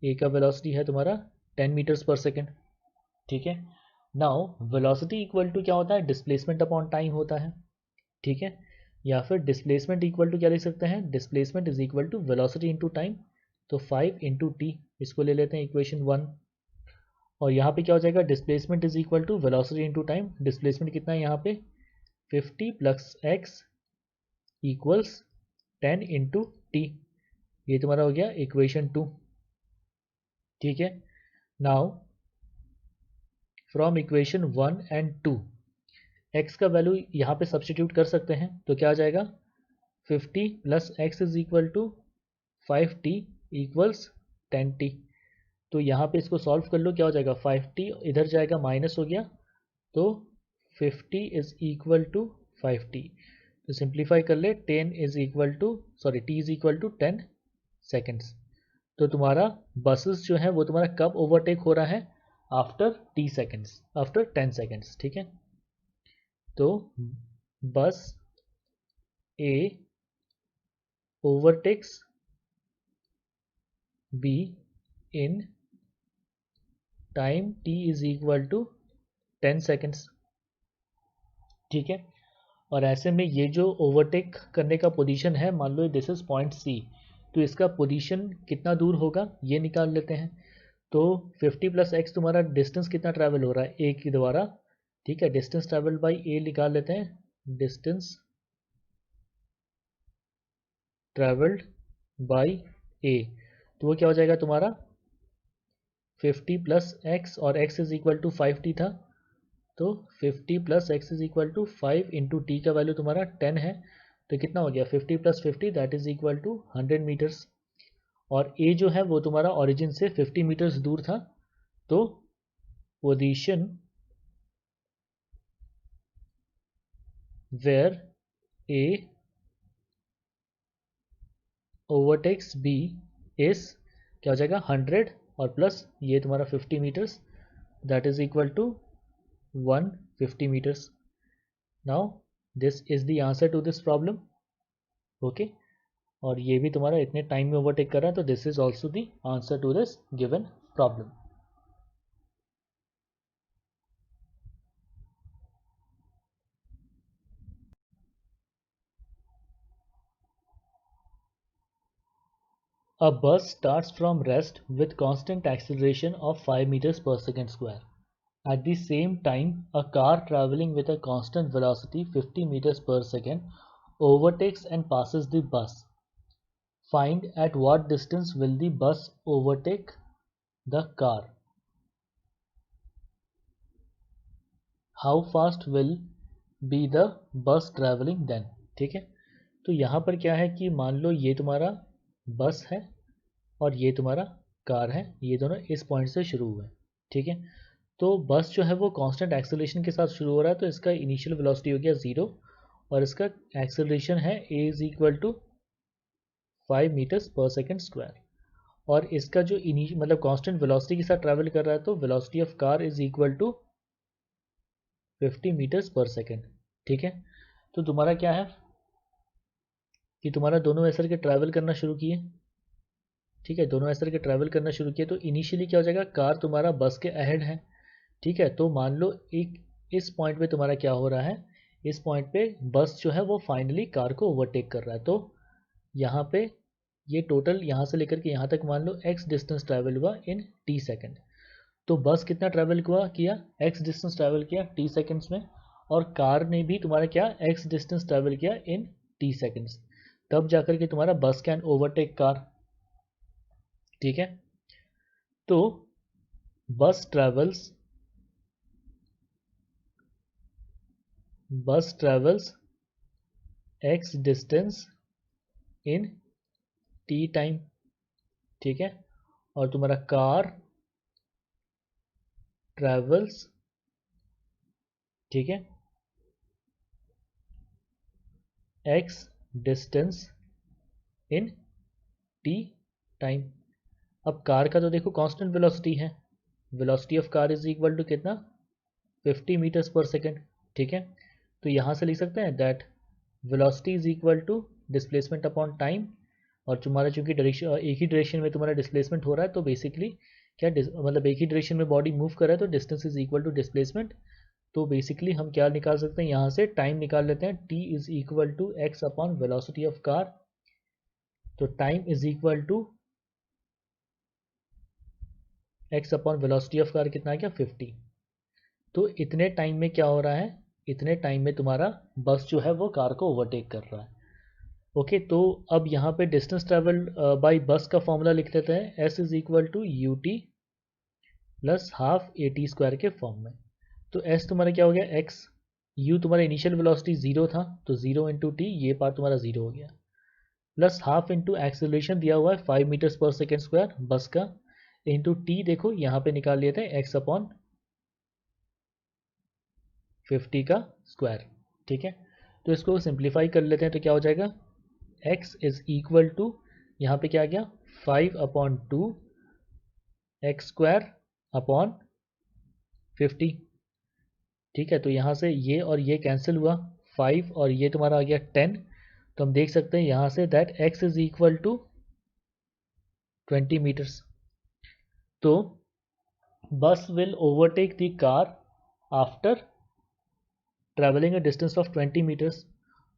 a का वेलोसिटी है तुम्हारा 10 मीटर्स पर सेकेंड। ठीक है, नाउ वेलोसिटी इक्वल टू क्या होता है, डिस्प्लेसमेंट अपॉन टाइम होता है। ठीक है, या फिर डिस्प्लेसमेंट इक्वल टू क्या लिख सकते हैं, displacement is equal to velocity into time. तो 5 इंटू टी, इसको ले लेते हैं इक्वेशन 1। और यहाँ पे क्या हो जाएगा, displacement is equal to velocity into time. Displacement कितना है यहाँ पे, 50 plus x equals 10 into t. ये तुम्हारा हो गया इक्वेशन 2। ठीक है, now from equation 1 and 2 x का वैल्यू यहाँ पे सब्सटीट्यूट कर सकते हैं। तो क्या आ जाएगा, 50 plus x is equal to 5t equals 10t। तो यहाँ पे इसको सॉल्व कर लो, क्या हो जाएगा, 5t इधर जाएगा माइनस हो गया, तो 50 इज इक्वल टू 5t। तो सिंप्लीफाई कर ले, 10 is equal to t is equal to 10 seconds. तो तुम्हारा बसेस जो है वो तुम्हारा कब ओवरटेक हो रहा है, after t seconds, after 10 seconds. ठीक है, तो bus A overtakes B in time t is equal to 10 seconds. ठीक है, और ऐसे में ये जो ओवरटेक करने का पोजीशन है, मान लो दिस इज पॉइंट C, तो इसका पोजीशन कितना दूर होगा ये निकाल लेते हैं। तो 50 प्लस एक्स तुम्हारा डिस्टेंस कितना ट्रैवल हो रहा है ए के द्वारा। ठीक है, डिस्टेंस ट्रैवल बाई ए निकाल लेते हैं, डिस्टेंस ट्रैवल्ड बाई ए। तो वो क्या हो जाएगा तुम्हारा 50 प्लस एक्स, और x is equal to 5t था। तो 50 plus x is equal to 5 into t का वैल्यू तुम्हारा 10 है। तो कितना हो गया, 50 plus 50 that is equal to 100 metres. और ए जो है वो तुम्हारा ओरिजिन से 50 मीटर्स दूर था। तो position where A overtakes B is क्या हो जाएगा 100 और प्लस ये तुम्हारा 50 metres, that is equal to 150 metres. Now this is the answer to this problem. Okay, और ये भी तुम्हारा इतने टाइम में ओवरटेक कर रहा है, तो this is also the answer to this given problem. A bus starts from rest with constant acceleration of 5 meters per second square. At the same time, a car traveling with a constant velocity 50 meters per second overtakes and passes the bus. Find at what distance will the bus overtake the car. How fast will be the bus traveling then? ठीक है, तो यहाँ पर क्या है कि मान लो ये तुम्हारा बस है और ये तुम्हारा कार है, ये दोनों इस पॉइंट से शुरू हुए। ठीक है, तो बस जो है वो कांस्टेंट एक्सेलरेशन के साथ शुरू हो रहा है, तो इसका इनिशियल वेलोसिटी हो गया 0 और इसका एक्सेलरेशन है a is equal to 5 metres per second square, और इसका जो मतलब कांस्टेंट वेलोसिटी के साथ ट्रैवल कर रहा है, तो velocity of car is equal to 50 metres per second. ठीक है, तो तुम्हारा क्या है कि तुम्हारा दोनों ऐसे के ट्रैवल करना शुरू किए। ठीक है, दोनों ऐसे के ट्रैवल करना शुरू किए, तो इनिशियली क्या हो जाएगा, कार तुम्हारा बस के अहेड है। ठीक है, तो मान लो एक इस पॉइंट पे तुम्हारा क्या हो रहा है, इस पॉइंट पे बस जो है वो फाइनली कार को ओवरटेक कर रहा है। तो यहाँ पे ये टोटल यहाँ से लेकर के यहाँ तक मान लो x डिस्टेंस ट्रैवल हुआ इन t सेकेंड। तो बस कितना ट्रैवल किया x डिस्टेंस ट्रैवल किया t सेकेंड्स में, और कार ने भी तुम्हारा क्या x डिस्टेंस ट्रैवल किया इन t सेकेंड्स, तब जाकर के तुम्हारा बस कैन ओवरटेक कार। ठीक है, तो bus travels x distance in t time. ठीक है, और तुम्हारा कार ट्रैवल्स, ठीक है, x distance in t time. अब कार का तो देखो कांस्टेंट वेलोसिटी है, velocity of car is equal to कितना 50 मीटर्स पर सेकेंड। ठीक है, तो यहाँ से लिख सकते हैं that velocity is equal to displacement upon time, और तुम्हारा चूंकि डायरेक्शन एक ही डायरेक्शन में तुम्हारा डिस्प्लेसमेंट हो रहा है, तो बेसिकली क्या मतलब एक ही डायरेक्शन में बॉडी मूव कर रहा है, तो distance is equal to displacement. तो बेसिकली हम क्या निकाल सकते हैं, यहाँ से टाइम निकाल लेते हैं, t is equal to X upon velocity of car. तो time is equal to X upon velocity of car कितना आ गया 50। तो इतने टाइम में क्या हो रहा है, इतने टाइम में तुम्हारा बस जो है वो कार को ओवरटेक कर रहा है। ओके, तो अब यहाँ पे डिस्टेंस ट्रेवल बाय बस का फॉर्मूला लिख लेते हैं, s is equal to u t plus half A T square के फॉर्म में। तो s तुम्हारा क्या हो गया x, u तुम्हारा इनिशियल वेलोसिटी 0 था, तो 0 इंटू टी, ये पार्ट तुम्हारा 0 हो गया, प्लस हाफ इंटू एक्सेलरेशन दिया हुआ है 5 मीटर्स पर सेकेंड स्क्वायर बस का, इंटू टी देखो यहाँ पे निकाल लिए थे x अपॉन 50 का स्क्वायर। ठीक है, तो इसको सिंप्लीफाई कर लेते हैं, तो क्या हो जाएगा x इज इक्वल टू यहाँ पे क्या आ गया 5 अपॉन 2 एक्स स्क्वायर अपॉन 50। ठीक है, तो यहाँ से ये और ये कैंसिल हुआ, 5 और ये तुम्हारा आ गया 10। तो हम देख सकते हैं यहाँ से दैट x is equal to 20 metres. तो bus will overtake the car after travelling a distance of 20 metres,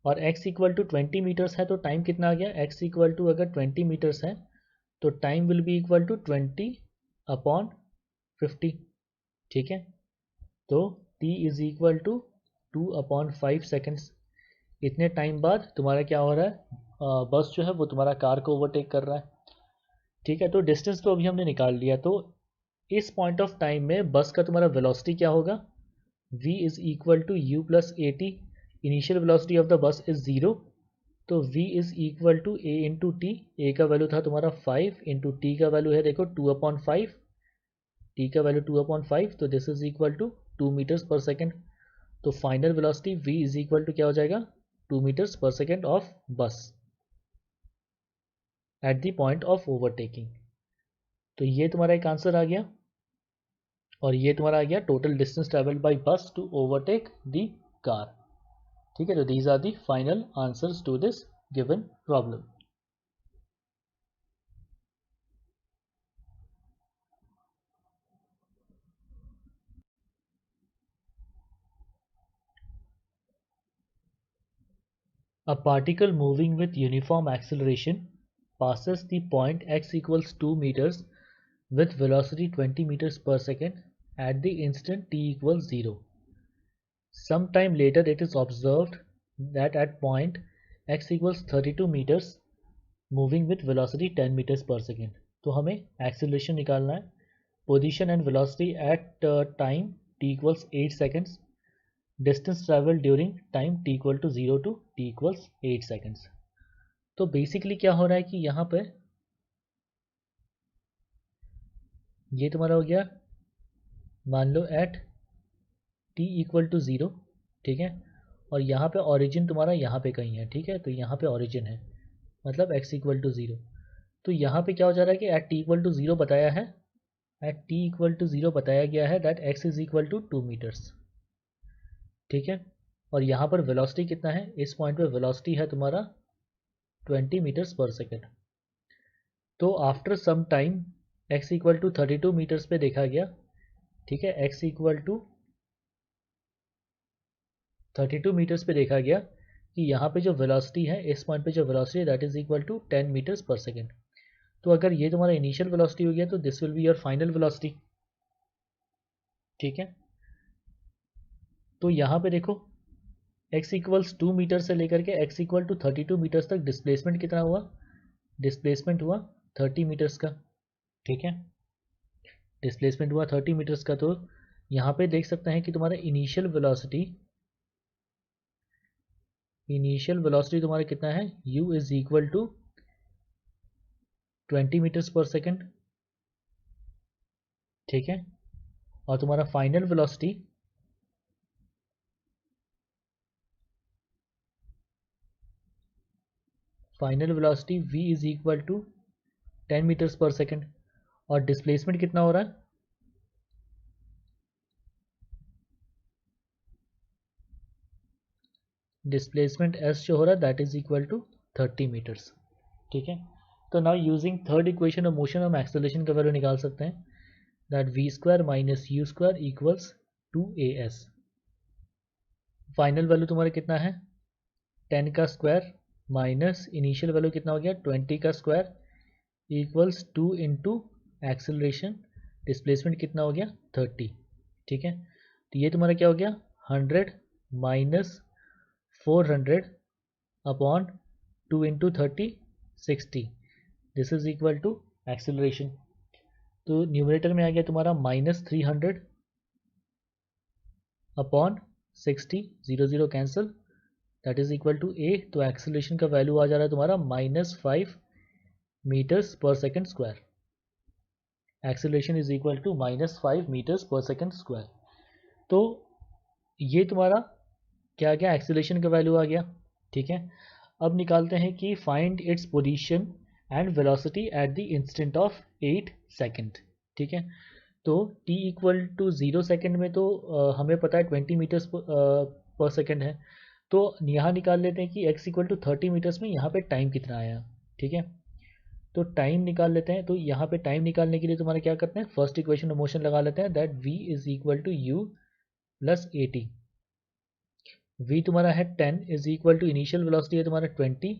और x इक्वल टू 20 मीटर्स है, तो टाइम कितना आ गया, x इक्वल टू अगर 20 मीटर्स है तो time will be equal to 20 upon 50। ठीक है, तो t is equal to 2 upon 5 seconds. इतने टाइम बाद तुम्हारा क्या हो रहा है, बस जो है वो तुम्हारा कार को ओवरटेक कर रहा है। ठीक है, तो डिस्टेंस तो अभी हमने निकाल लिया, तो इस पॉइंट ऑफ टाइम में बस का तुम्हारा वेलोसिटी क्या होगा, v is equal to you plus A T, initial velocity of the bus is 0, तो v is equal to A into T, A का वैल्यू था तुम्हारा 5 इंटू टी का वैल्यू है देखो 2 अपॉन 5, टी का वैल्यू 2 अपॉन 5, तो this is equal to 2 metres per second. तो final velocity v is equal to क्या हो जाएगा 2 metres per second of bus at the point of overtaking. तो ये तुम्हारा एक आंसर आ गया, और ये तुम्हारा आ गया total distance travelled by bus to overtake the car. ठीक है, तो these are the final answers to this given problem. A particle moving with uniform acceleration passes the point x equals 2 meters with velocity 20 meters per second at the instant t equals 0. Some time later it is observed that at point x equals 32 meters moving with velocity 10 meters per second. तो हमें acceleration निकालना है, position and velocity at time t equals 8 seconds, distance traveled during time t equal to 0 to t equals 8 seconds. तो बेसिकली क्या हो रहा है कि यहाँ पे ये तुम्हारा हो गया, मान लो एट t इक्वल टू 0, ठीक है, और यहाँ पे ऑरिजिन तुम्हारा यहाँ पे कहीं है, ठीक है, तो यहाँ पे ऑरिजिन है, मतलब x इक्वल टू 0। तो यहाँ पे क्या हो जा रहा है कि एट t इक्वल टू 0 बताया है, एट t इक्वल टू 0 बताया गया है that x is equal to 2 metres, ठीक है, और यहाँ पर वेलोसिटी कितना है, इस पॉइंट पे वेलोसिटी है तुम्हारा 20 मीटर्स पर सेकेंड। तो after some time x equal to 32 metres पे देखा गया, ठीक है, x इक्वल टू 32 मीटर्स पे देखा गया कि यहाँ पे जो वेलोसिटी है, इस पॉइंट पे जो वेलोसिटी है that is equal to 10 metres per second. तो अगर ये तुम्हारा इनिशियल वेलोसिटी हो गया तो this will be your final velocity, ठीक है। तो यहाँ पे देखो x इक्वल्स 2 मीटर से लेकर के x इक्वल टू 32 मीटर्स तक डिस्प्लेसमेंट कितना हुआ, डिस्प्लेसमेंट हुआ 30 मीटर्स का, ठीक है, डिस्प्लेसमेंट हुआ 30 मीटर्स का। तो यहाँ पे देख सकते हैं कि तुम्हारा इनिशियल वेलोसिटी तुम्हारा कितना है, u is equal to 20 metres per second, ठीक है, और तुम्हारा final velocity v is equal to 10 metres per second, और डिस्प्लेसमेंट कितना हो रहा है, डिस्प्लेसमेंट s जो हो रहा है that is equal to 30 metres, ठीक है। तो now using third equation of motion हम एक्सेलरेशन का वैल्यू निकाल सकते हैं, that v square minus u square equals 2as। फाइनल वैल्यू तुम्हारा कितना है, 10 का स्क्वायर माइनस इनिशियल वैल्यू कितना हो गया 20 का square equals 2 into acceleration, displacement कितना हो गया 30, ठीक है। तो ये तुम्हारा क्या हो गया 100 minus 400 upon 2 into 30 60, this is equal to acceleration. तो न्यूमरेटर में आ गया तुम्हारा -300 upon 60, 0 0 cancel, that is equal to a। तो एक्सेलरेशन का वैल्यू आ जा रहा है तुम्हारा -5 metres per second square, acceleration is equal to -5 metres per second square. तो ये तुम्हारा क्या आ गया, एक्सेलरेशन का वैल्यू आ गया, ठीक है। अब निकालते हैं कि find its position and velocity at the instant of 8 second, ठीक है। तो t इक्वल टू 0 सेकेंड में तो हमें पता है 20 मीटर्स पर सेकेंड है, तो यहाँ निकाल लेते हैं कि x इक्वल टू 30 मीटर्स में यहाँ पे टाइम कितना आया, ठीक है। तो टाइम निकाल लेते हैं, तो यहाँ पे टाइम निकालने के लिए तुम्हारा क्या करते हैं, फर्स्ट इक्वेशन ऑफ मोशन लगा लेते हैं, that v is equal to u plus at। v तुम्हारा है 10 is equal to initial velocity है तुम्हारा 20,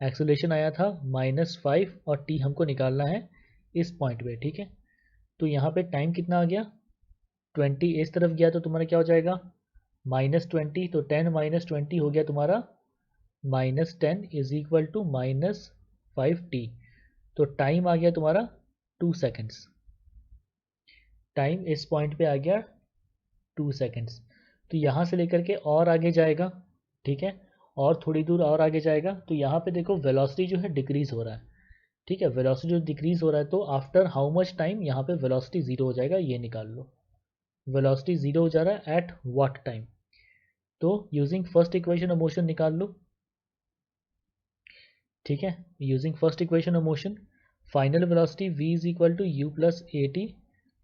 एक्सेलरेशन आया था -5 और t हमको निकालना है इस पॉइंट पे, ठीक है। तो यहाँ पे टाइम कितना आ गया 20 इस तरफ गया तो तुम्हारा क्या हो जाएगा -20, तो 10 माइनस 20 हो गया तुम्हारा -10 इज इक्वल टू -5t। तो टाइम आ गया तुम्हारा 2 सेकेंड्स, टाइम इस पॉइंट पे आ गया 2 सेकेंड्स। तो यहाँ से लेकर के और आगे जाएगा, ठीक है, और थोड़ी दूर और आगे जाएगा, तो यहाँ पे देखो वेलोसिटी जो है डिक्रीज हो रहा है, ठीक है, वेलोसिटी जो डिक्रीज हो रहा है, तो आफ्टर हाउ मच टाइम यहाँ पे वेलोसिटी 0 हो जाएगा, ये निकाल लो, वेलोसिटी 0 हो जा रहा है एट व्हाट टाइम। तो using first equation of motion निकाल लो, ठीक है, using first equation of motion, final velocity v is equal to you plus A t.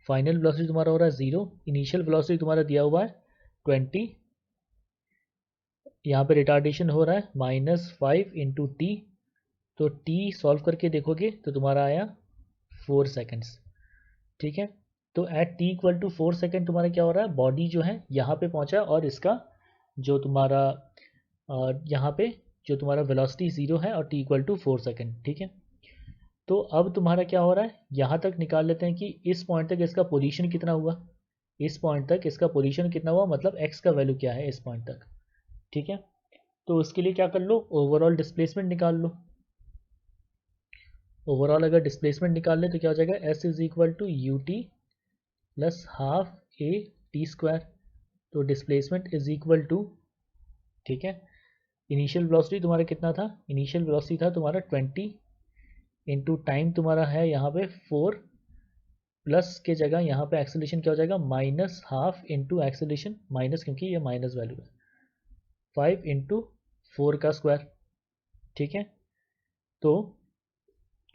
Final velocity तुम्हारा हो रहा है 0, इनिशियल वेलोसिटी तुम्हारा दिया हुआ है 20, यहाँ पे रिटार्डेशन हो रहा है -5 इंटू टी। तो t सॉल्व करके देखोगे तो तुम्हारा आया 4 सेकेंड्स। ठीक है, तो at t equal to 4 second तुम्हारा क्या हो रहा है, बॉडी जो है यहाँ पे पहुँचा और इसका जो तुम्हारा यहाँ पे जो तुम्हारा वेलोसिटी 0 है और t इक्वल टू 4 सेकेंड। ठीक है, तो अब तुम्हारा क्या हो रहा है, यहाँ तक निकाल लेते हैं कि इस पॉइंट तक इसका पोजीशन कितना हुआ। इस पॉइंट तक इसका पोजीशन कितना हुआ, मतलब x का वैल्यू क्या है इस पॉइंट तक। ठीक है, तो उसके लिए क्या कर लो, ओवरऑल डिस्प्लेसमेंट निकाल लो। ओवरऑल अगर डिस्प्लेसमेंट निकाल ले तो क्या हो जाएगा, s is equal to u t plus half A T square. तो डिस्प्लेसमेंट इज इक्वल टू, ठीक है, इनिशियल वेलोसिटी तुम्हारा कितना था, इनिशियल वेलोसिटी था तुम्हारा 20 इंटू टाइम तुम्हारा है यहाँ पे 4 प्लस के जगह यहाँ पे एक्सेलेरेशन क्या हो जाएगा, -12 इंटू एक्सेलेरेशन माइनस, क्योंकि ये माइनस वैल्यू है, 5 इंटू 4 का स्क्वायर। ठीक है, तो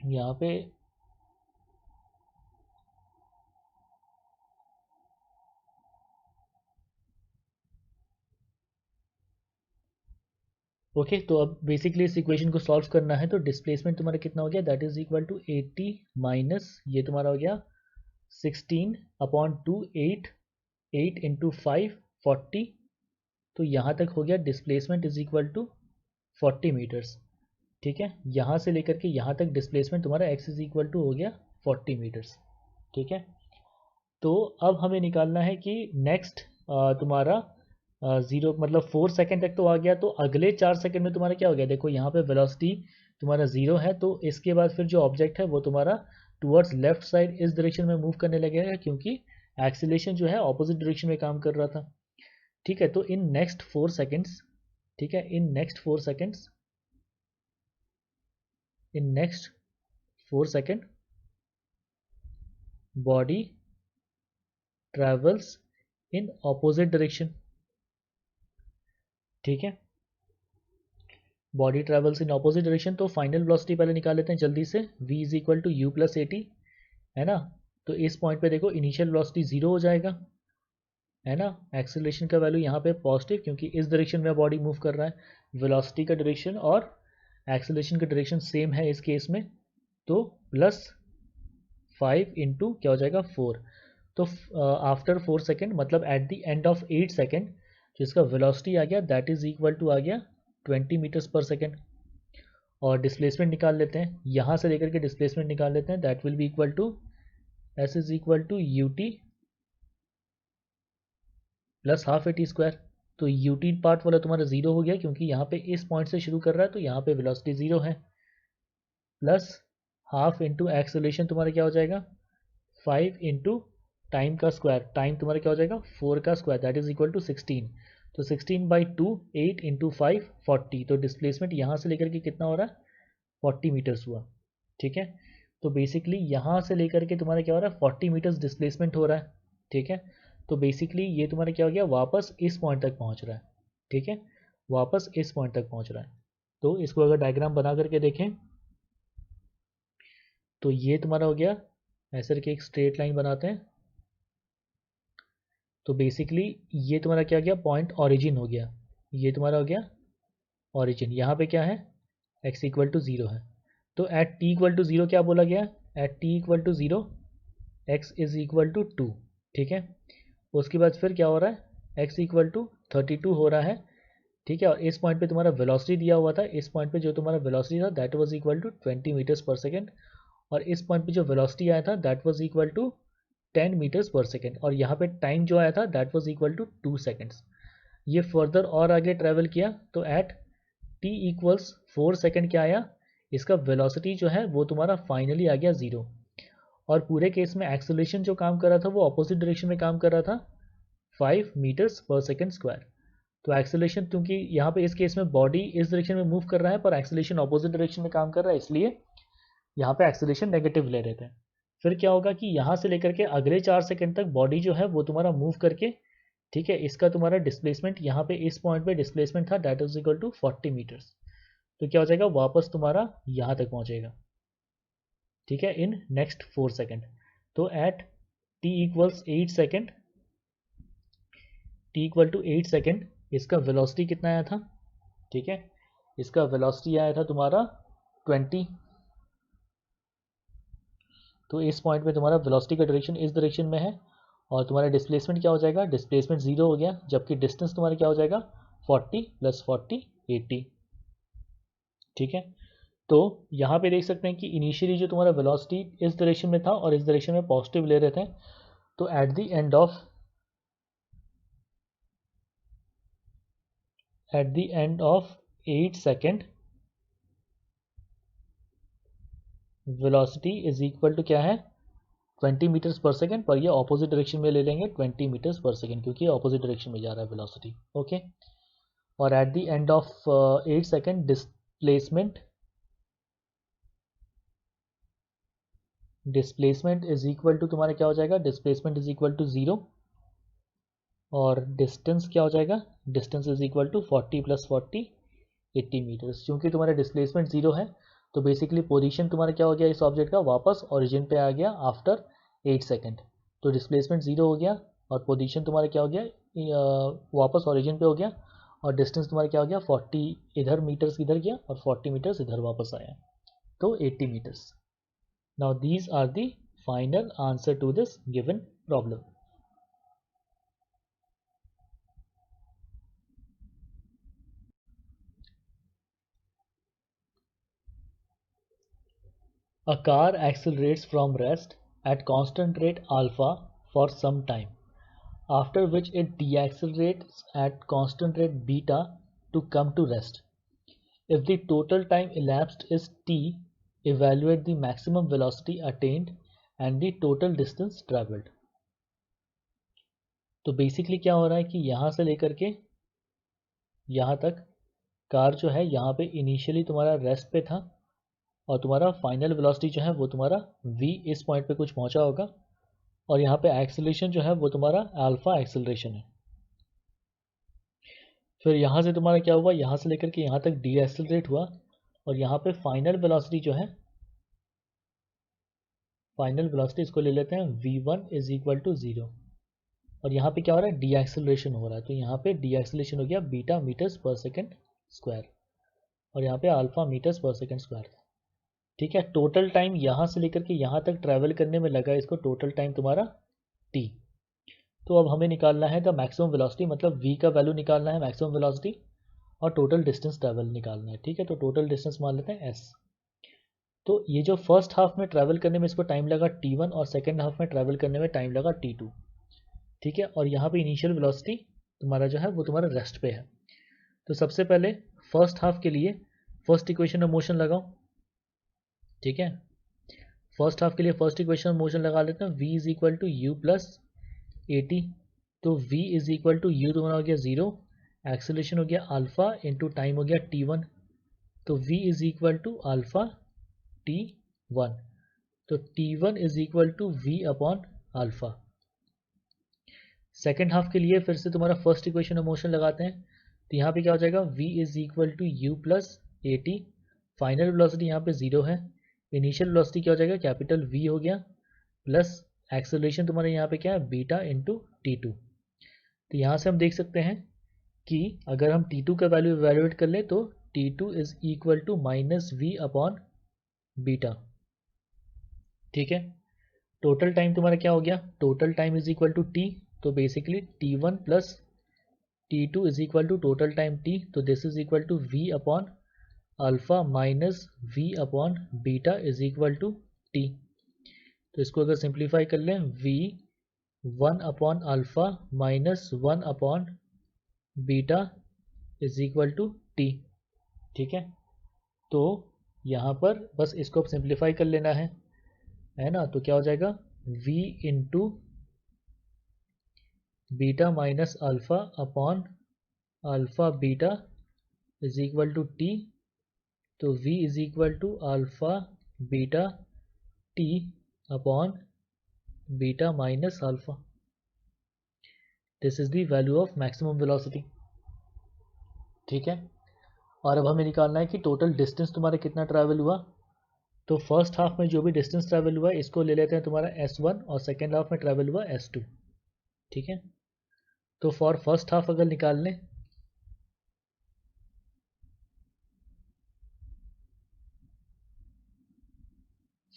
यहाँ पे ओके तो अब बेसिकली इस इक्वेशन को सॉल्व करना है। तो डिस्प्लेसमेंट तुम्हारा कितना हो गया, that is equal to 80 minus ये तुम्हारा हो गया 16/2, 8 इंटू 5 40। तो यहाँ तक हो गया displacement is equal to 40 metres. ठीक है, यहाँ से लेकर के यहाँ तक डिस्प्लेसमेंट तुम्हारा x इज इक्वल टू हो गया 40 मीटर्स। ठीक है, तो अब हमें निकालना है कि नेक्स्ट तुम्हारा 0 मतलब 4 सेकेंड तक तो आ गया, तो अगले 4 सेकेंड में तुम्हारा क्या हो गया, देखो यहाँ पे वेलोसिटी तुम्हारा 0 है, तो इसके बाद फिर जो ऑब्जेक्ट है वो तुम्हारा टुवर्ड्स लेफ्ट साइड इस डायरेक्शन में मूव करने लगेगा, क्योंकि एक्सीलरेशन जो है ऑपोजिट डायरेक्शन में काम कर रहा था। ठीक है, तो इन नेक्स्ट 4 सेकेंड्स, ठीक है, in next 4 seconds, in next 4 second body travels in opposite direction. ठीक है, body travels in opposite direction. तो फाइनल वेलोसिटी पहले निकाल लेते हैं जल्दी से, v is equal to you plus A t, है ना। तो इस पॉइंट पे देखो इनिशियल वेलोसिटी 0 हो जाएगा, है ना। एक्सेलरेशन का वैल्यू यहाँ पे पॉजिटिव, क्योंकि इस डायरेक्शन में बॉडी मूव कर रहा है। वेलोसिटी का डायरेक्शन और एक्सेलरेशन का डायरेक्शन सेम है इस केस में, तो +5 इंटू क्या हो जाएगा 4। तो आफ्टर 4 सेकेंड मतलब eight the end of 8 second जो इसका वेलोसिटी आ गया दैट इज इक्वल टू आ गया 20 मीटर्स पर सेकेंड। और डिस्प्लेसमेंट निकाल लेते हैं, यहाँ से लेकर के डिस्प्लेसमेंट निकाल लेते हैं, that will be equal to s is equal to u t plus half A T square. तो यू टी पार्ट वाला तुम्हारा 0 हो गया, क्योंकि यहाँ पे इस पॉइंट से शुरू कर रहा है, तो यहाँ पे वेलोसिटी 0 है, प्लस हाफ इंटू एक्सेलरेशन तुम्हारा क्या हो जाएगा 5 इंटू टाइम का स्क्वायर, टाइम तुम्हारा क्या हो जाएगा 4 का square, that is equal to 16। तो 16/2 8 इंटू 5 40। तो डिस्प्लेसमेंट यहाँ से लेकर के कितना हो रहा है 40 मीटर्स हुआ। ठीक है, तो बेसिकली यहाँ से लेकर के तुम्हारा क्या हो रहा है 40 मीटर्स डिस्प्लेसमेंट हो रहा है। ठीक है, तो बेसिकली ये तुम्हारा क्या हो गया, वापस इस पॉइंट तक पहुँच रहा है। ठीक है, वापस इस पॉइंट तक पहुँच रहा है। तो इसको अगर डायग्राम बना करके देखें तो ये तुम्हारा हो गया, ऐसे करके एक स्ट्रेट लाइन बनाते हैं। तो बेसिकली ये तुम्हारा क्या गया, पॉइंट ऑरिजिन हो गया, ये तुम्हारा हो गया ऑरिजिन। यहाँ पे क्या है x इक्वल टू 0 है, तो एट t इक्वल टू 0 क्या बोला गया, at t equal to 0 x is equal to 2। ठीक है, उसके बाद फिर क्या हो रहा है x इक्वल टू 32 हो रहा है। ठीक है, और इस पॉइंट पे तुम्हारा वेलोसिटी दिया हुआ था, इस पॉइंट पे जो तुम्हारा वेलोसिटी था that was equal to 20 metres per second, और इस पॉइंट पे जो वेलोसिटी आया था that was equal to 10 metres per second, और यहाँ पे टाइम जो आया था that was equal to 2 seconds. ये फर्दर और आगे ट्रेवल किया, तो एट t इक्वल्स 4 सेकेंड क्या आया, इसका वेलोसिटी जो है वो तुम्हारा फाइनली आ गया 0। और पूरे केस में एक्सेलरेशन जो काम कर रहा था वो अपोजिट डायरेक्शन में काम कर रहा था 5 मीटर्स पर सेकेंड स्क्वायर। तो एक्सेलरेशन, क्योंकि यहाँ पे इस केस में बॉडी इस डायरेक्शन में मूव कर रहा है पर एक्सेलरेशन अपोजिट डायरेक्शन में काम कर रहा है, इसलिए यहाँ पे एक्सेलरेशन नेगेटिव ले रहे थे। फिर क्या होगा कि यहाँ से लेकर के अगले 4 सेकेंड तक बॉडी जो है वो तुम्हारा मूव करके, ठीक है, इसका तुम्हारा डिस्प्लेसमेंट यहाँ पे इस पॉइंट पे डिस्प्लेसमेंट था that is equal to 40 metres. तो क्या हो जाएगा, वापस तुम्हारा यहाँ तक पहुँचेगा। ठीक है, इन नेक्स्ट 4 सेकेंड। तो at t equals 8 second, t equal to 8 second इसका वेलोसिटी कितना आया था, ठीक है, इसका वेलोसिटी आया था तुम्हारा 20। तो इस पॉइंट पे तुम्हारा वेलोसिटी का डायरेक्शन इस डायरेक्शन में है, और तुम्हारा डिस्प्लेसमेंट क्या हो जाएगा, डिस्प्लेसमेंट 0 हो गया, जबकि डिस्टेंस तुम्हारा क्या हो जाएगा 40 + 40 80। ठीक है, तो यहाँ पे देख सकते हैं कि इनिशियली जो तुम्हारा वेलोसिटी इस डायरेक्शन में था और इस डायरेक्शन में पॉजिटिव ले रहे थे, तो at the end of 8 second velocity is equal to क्या है 20 मीटर्स पर सेकेंड, पर ये ऑपोजिट डायरेक्शन में ले लेंगे 20 मीटर्स पर सेकेंड, क्योंकि ये ऑपोजिट डायरेक्शन में जा रहा है वेलोसिटी। ओके, और at the end of 8 second displacement is equal to तुम्हारा क्या हो जाएगा, डिस्प्लेसमेंट इज इक्वल टू 0, और डिस्टेंस क्या हो जाएगा, distance is equal to 40 + 40 80 metres. क्योंकि तुम्हारा डिस्प्लेसमेंट 0 है, तो बेसिकली पोजीशन तुम्हारा क्या हो गया इस ऑब्जेक्ट का, वापस ओरिजिन पे आ गया आफ्टर 8 सेकेंड। तो डिस्प्लेसमेंट 0 हो गया और पोजीशन तुम्हारा क्या हो गया, वापस ओरिजिन पे हो गया, और डिस्टेंस तुम्हारा क्या हो गया 40 इधर मीटर्स इधर गया और 40 मीटर्स इधर वापस आया, तो 80 metres. Now these are the final answer to this given problem. A car accelerates from rest at constant rate alpha for some time, after which it deaccelerates at constant rate beta to come to rest. If the total time elapsed is t, evaluate the maximum velocity attained and the total distance traveled. तो बेसिकली क्या हो रहा है कि यहाँ से लेकर के यहाँ तक कार जो है यहाँ पे इनिशियली तुम्हारा रेस्ट पे था, और तुम्हारा फाइनल वेलोसिटी जो है वो तुम्हारा v इस पॉइंट पे कुछ पहुंचा होगा, और यहाँ पे एक्सेलरेशन जो है वो तुम्हारा अल्फा एक्सेलरेशन है। फिर यहाँ से तुम्हारा क्या हुआ, यहाँ से लेकर के यहाँ तक डी एक्सेलरेट हुआ, और यहाँ पे फाइनल वेलोसिटी जो है, फाइनल वेलोसिटी इसको ले लेते हैं v1 इज इक्वल टू 0, और यहाँ पे क्या हो रहा है डी एक्सेलरेशन हो रहा है, तो यहाँ पे डी एक्सेलरेशन हो गया beta metres per second square, और यहाँ पे alpha metres per second square था। ठीक है, टोटल टाइम यहाँ से लेकर के यहाँ तक ट्रैवल करने में लगा इसको टोटल टाइम तुम्हारा t। तो अब हमें निकालना है द मैक्सिमम वेलोसिटी, मतलब v का वैल्यू निकालना है मैक्सिमम वेलोसिटी, और टोटल डिस्टेंस ट्रैवल निकालना है। ठीक है, तो टोटल डिस्टेंस मान लेते हैं s। तो ये जो फर्स्ट हाफ में ट्रैवल करने में इसको टाइम लगा t1, और सेकेंड हाफ में ट्रैवल करने में टाइम लगा t2। ठीक है, और यहाँ पे इनिशियल वेलोसिटी तुम्हारा जो है वो तुम्हारा रेस्ट पे है। तो सबसे पहले फर्स्ट हाफ के लिए फर्स्ट इक्वेशन ऑफ मोशन लगाओ। ठीक है, फर्स्ट हाफ के लिए फर्स्ट इक्वेशन ऑफ मोशन लगा लेते हैं, v is equal to you plus A t. तो v is equal to u तुम्हारा हो गया 0, एक्सेलरेशन हो गया अल्फा, इंटू टाइम हो गया t1, तो v is equal to alpha t1, तो t1 is equal to v upon alpha. Second half के लिए फिर से तुम्हारा फर्स्ट इक्वेशन ऑफ मोशन लगाते हैं, तो यहाँ पे क्या हो जाएगा v is equal to you plus A t, final velocity यहाँ पे 0 है, इनिशियल वेलोसिटी क्या हो जाएगा कैपिटल v हो गया, प्लस एक्सेलरेशन तुम्हारे यहाँ पे क्या है बीटा इंटू t2। तो यहाँ से हम देख सकते हैं कि अगर हम t2 का वैल्यू इवेल्युएट कर ले तो t2 is equal to minus v upon beta. ठीक है, टोटल टाइम तुम्हारा क्या हो गया, total time is equal to t, तो basically t1 plus t2 is equal to total time t, तो this is equal to v upon alpha minus v upon beta is equal to t। तो इसको अगर सिंप्लीफाई कर लें, v 1 upon alpha minus 1 upon beta is equal to t। ठीक है, तो यहाँ पर बस इसको सिंप्लीफाई कर लेना है ना, तो क्या हो जाएगा v into beta minus alpha upon alpha beta is equal to t, तो v is equal to alpha beta t upon beta minus alpha. This is the value of maximum velocity. ठीक है, और अब हमें निकालना है कि टोटल डिस्टेंस तुम्हारा कितना ट्रैवल हुआ, तो फर्स्ट हाफ में जो भी डिस्टेंस ट्रैवल हुआ है इसको ले लेते हैं तुम्हारा s1 और सेकेंड हाफ में ट्रैवल हुआ s2, ठीक है। तो फॉर फर्स्ट हाफ अगर निकाल लें,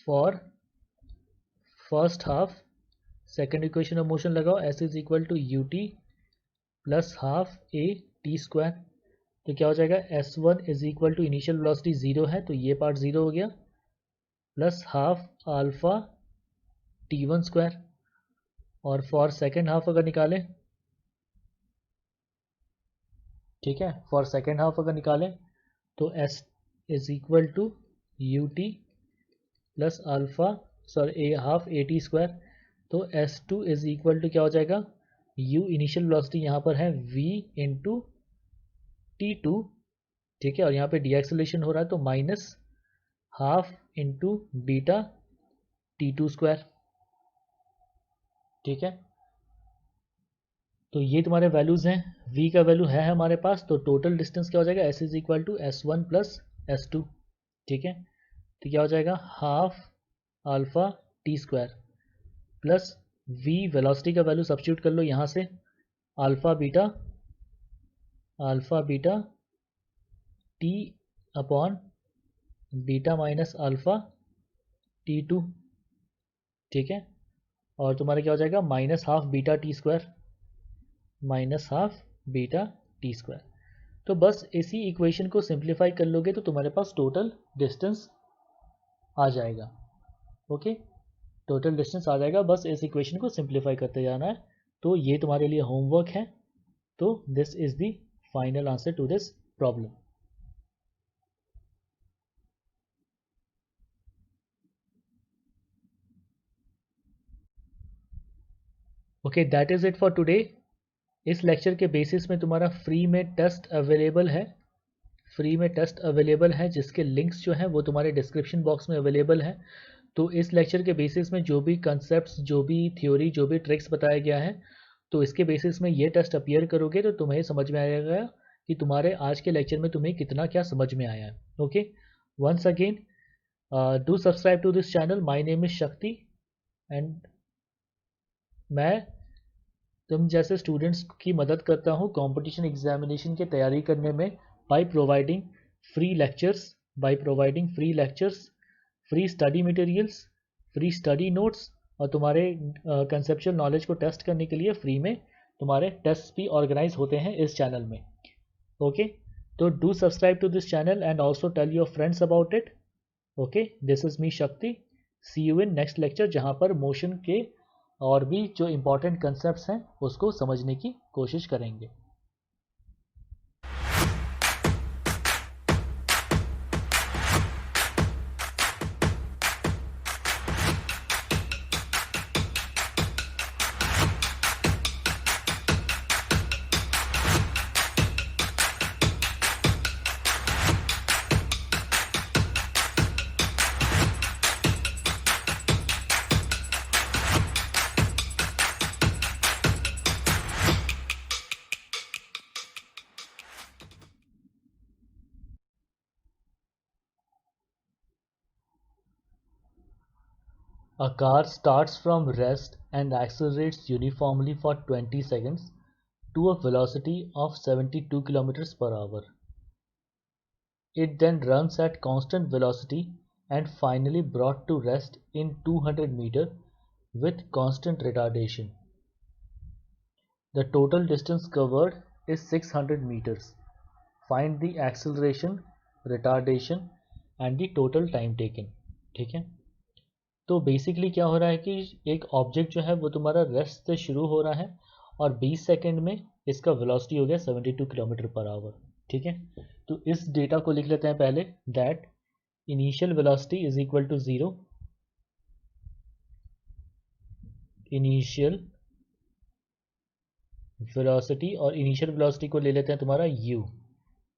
for first half second equation of motion लगाओ, s is equal to u t plus half A T square. तो क्या हो जाएगा, s1 is equal to initial velocity 0 है तो ये पार्ट 0 हो गया, plus half alpha t1 square. और फॉर सेकेंड हाफ अगर निकालें, ठीक है, फॉर सेकेंड हाफ अगर निकालें तो s is equal to u t plus alpha a half A T square. तो s2 इज इक्वल टू क्या हो जाएगा, u इनिशियल वेलोसिटी यहाँ पर है v इंटू t2, ठीक है, और यहाँ पे डीएक्सेलेरेशन हो रहा है तो minus half into beta t2 square, ठीक है। तो ये तुम्हारे वैल्यूज़ हैं, v का वैल्यू है हमारे पास, तो टोटल डिस्टेंस क्या हो जाएगा, s is equal to s1 plus s2, ठीक है। तो क्या हो जाएगा, half alpha T square plus v velocity का वैल्यू सब्स्टिट्यूट कर लो यहाँ से, alpha beta T upon beta minus alpha t2, ठीक है। और तुम्हारा क्या हो जाएगा, minus half beta T square, minus half beta T square. तो बस इसी इक्वेशन को सिंप्लीफाई कर लोगे तो तुम्हारे पास टोटल डिस्टेंस आ जाएगा, ओके। टोटल डिस्टेंस आ जाएगा, बस इस इक्वेशन को सिंप्लीफाई करते जाना है। तो ये तुम्हारे लिए होमवर्क है। तो this is the final answer to this problem. Okay, that is it for today. इस लेक्चर के बेसिस में तुम्हारा फ्री में टेस्ट अवेलेबल है, जिसके लिंक्स जो हैं वो तुम्हारे डिस्क्रिप्शन बॉक्स में अवेलेबल है। तो इस लेक्चर के बेसिस में जो भी कंसेप्ट्स, जो भी थ्योरी, जो भी ट्रिक्स बताया गया है, तो इसके बेसिस में ये टेस्ट अपीयर करोगे तो तुम्हें समझ में आएगा कि तुम्हारे आज के लेक्चर में तुम्हें कितना क्या समझ में आया है, okay. Once again do subscribe to this channel. My name is Shakti and मैं तुम जैसे स्टूडेंट्स की मदद करता हूँ कंपटीशन एग्जामिनेशन की तैयारी करने में by providing free lectures, free study materials, free study notes, और तुम्हारे कंसेप्चुअल नॉलेज को टेस्ट करने के लिए फ्री में तुम्हारे टेस्ट भी ऑर्गेनाइज होते हैं इस चैनल में, ओके। तो do subscribe to this channel and also tell your friends about it, okay. This is me Shakti, see you in next lecture, जहाँ पर मोशन के और भी जो इम्पोर्टेंट कंसेप्ट्स हैं उसको समझने की कोशिश करेंगे। A car starts from rest and accelerates uniformly for 20 seconds to a velocity of 72 km per hour. It then runs at constant velocity and finally brought to rest in 200 meters with constant retardation. The total distance covered is 600 meters. Find the acceleration, retardation and the total time taken. ठीक है, तो बेसिकली क्या हो रहा है कि एक ऑब्जेक्ट जो है वो तुम्हारा रेस्ट से शुरू हो रहा है और 20 सेकंड में इसका वेलोसिटी हो गया 72 किलोमीटर पर आवर, ठीक है। तो इस डेटा को लिख लेते हैं पहले, that initial velocity is equal to 0, initial velocity, और इनिशियल वेलोसिटी को ले लेते हैं तुम्हारा u,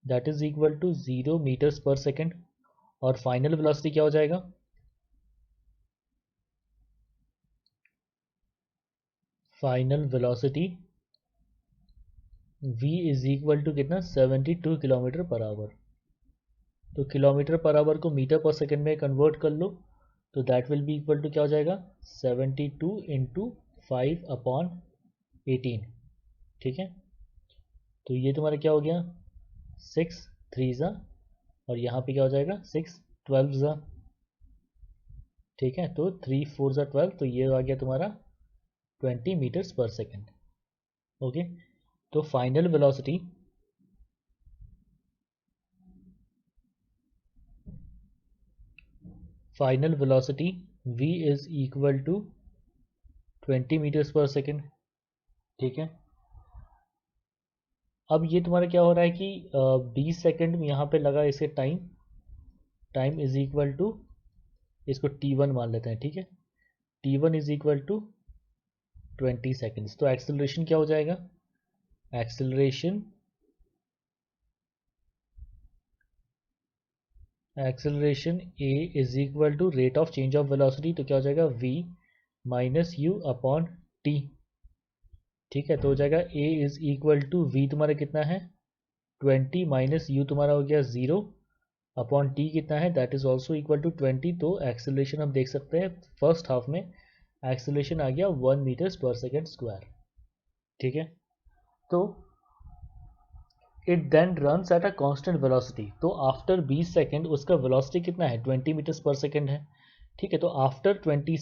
that is equal to 0 metres per second, और फाइनल वेलोसिटी क्या हो जाएगा, final velocity v is equal to कितना, 72 किलोमीटर पर आवर, तो किलोमीटर पर आवर को मीटर पर सेकेंड में कन्वर्ट कर लो, तो that will be equal to क्या हो जाएगा 72 इंटू 5/18। ठीक है, तो ये तुम्हारा क्या हो गया 6 3 ज़ा, और यहाँ पे क्या हो जाएगा 6 12 ज़ा। ठीक है, तो 3 4 ज़ा 12, तो ये आ गया तुम्हारा 20 मीटर्स पर सेकेंड। ओके, तो final velocity v is equal to 20 metres per second. ठीक है, अब ये तुम्हारा क्या हो रहा है कि 20 सेकेंड में यहाँ पे लगा इसे टाइम इज इक्वल टू, इसको t1 मान लेते हैं। ठीक है, t1 is equal to 20 seconds. तो एक्सेलरेशन क्या हो जाएगा, acceleration a is equal to rate of change of velocity, तो क्या हो जाएगा v minus you upon t। ठीक है, तो हो जाएगा a is equal to v तुम्हारा कितना है 20 माइनस u तुम्हारा हो गया 0 अपॉन t कितना है that is also equal to 20। तो एक्सेलरेशन हम देख सकते हैं फर्स्ट हाफ में एक्सेलरेशन आ गया 1 मीटर्स पर सेकेंड स्क्वायर। ठीक है, तो it then runs at a constant velocity, तो आफ्टर 20 सेकेंड उसका वेलोसिटी कितना है 20 मीटर्स पर सेकेंड है। ठीक है, तो after 20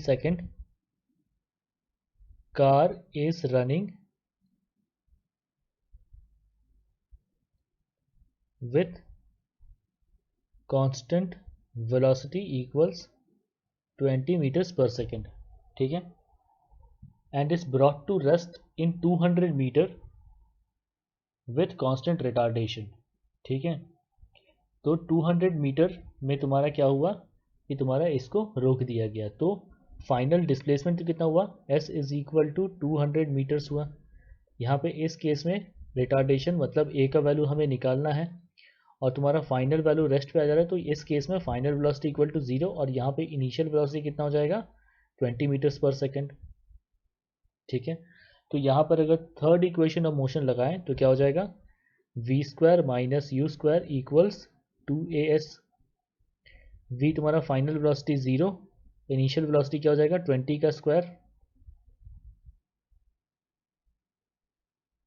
second car is running with constant velocity equals 20 meters per second। ठीक है, and is brought to rest in 200 meter with constant retardation। ठीक है, तो 200 मीटर में तुम्हारा क्या हुआ कि तुम्हारा इसको रोक दिया गया, तो फाइनल डिस्प्लेसमेंट तो कितना हुआ s is equal to 200 metres हुआ। यहाँ पे इस केस में रिटार्डेशन मतलब a का वैल्यू हमें निकालना है और तुम्हारा फाइनल वैल्यू रेस्ट पे आ जा रहा है, तो इस केस में फाइनल वेलोसिटी इक्वल टू 0 और यहाँ पे इनिशियल वेलोसिटी कितना हो जाएगा 20 मीटर्स पर सेकेंड। ठीक है, तो यहाँ पर अगर थर्ड इक्वेशन ऑफ मोशन लगाएं तो क्या हो जाएगा v square minus u square equals 2as। v तुम्हारा फाइनल वेलोसिटी 0, इनिशियल वेलोसिटी क्या हो जाएगा 20 का square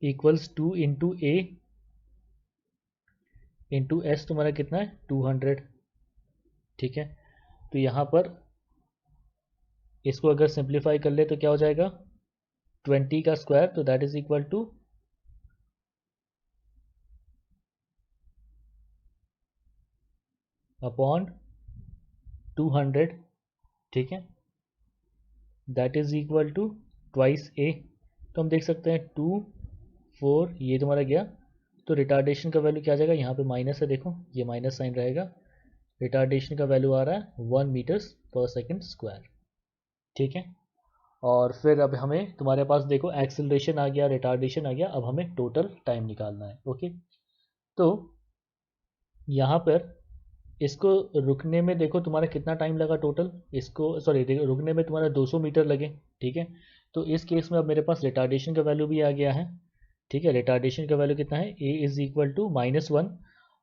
equals 2 into a into S तुम्हारा कितना है 200। ठीक है, तो यहाँ पर इसको अगर सिंप्लीफाई कर ले तो क्या हो जाएगा 20 का स्क्वायर, तो that is equal to upon 200। ठीक है, that is equal to twice A. तो हम देख सकते हैं 2 4 ये तुम्हारा गया, तो रिटार्डेशन का वैल्यू क्या आ जाएगा, यहाँ पे माइनस है देखो ये माइनस साइन रहेगा, रिटार्डेशन का वैल्यू आ रहा है 1 मीटर्स पर सेकेंड स्क्वायर। ठीक है, और फिर अब हमें तुम्हारे पास देखो एक्सेलरेशन आ गया रिटार्डेशन आ गया, अब हमें टोटल टाइम निकालना है। ओके, तो यहाँ पर इसको रुकने में देखो तुम्हारा कितना टाइम लगा टोटल, इसको सॉरी रुकने में तुम्हारा 200 मीटर लगे। ठीक है, तो इस केस में अब मेरे पास रिटार्डेशन का वैल्यू भी आ गया है। ठीक है, रिटार्डेशन का वैल्यू कितना है a इज इक्वल टू -1,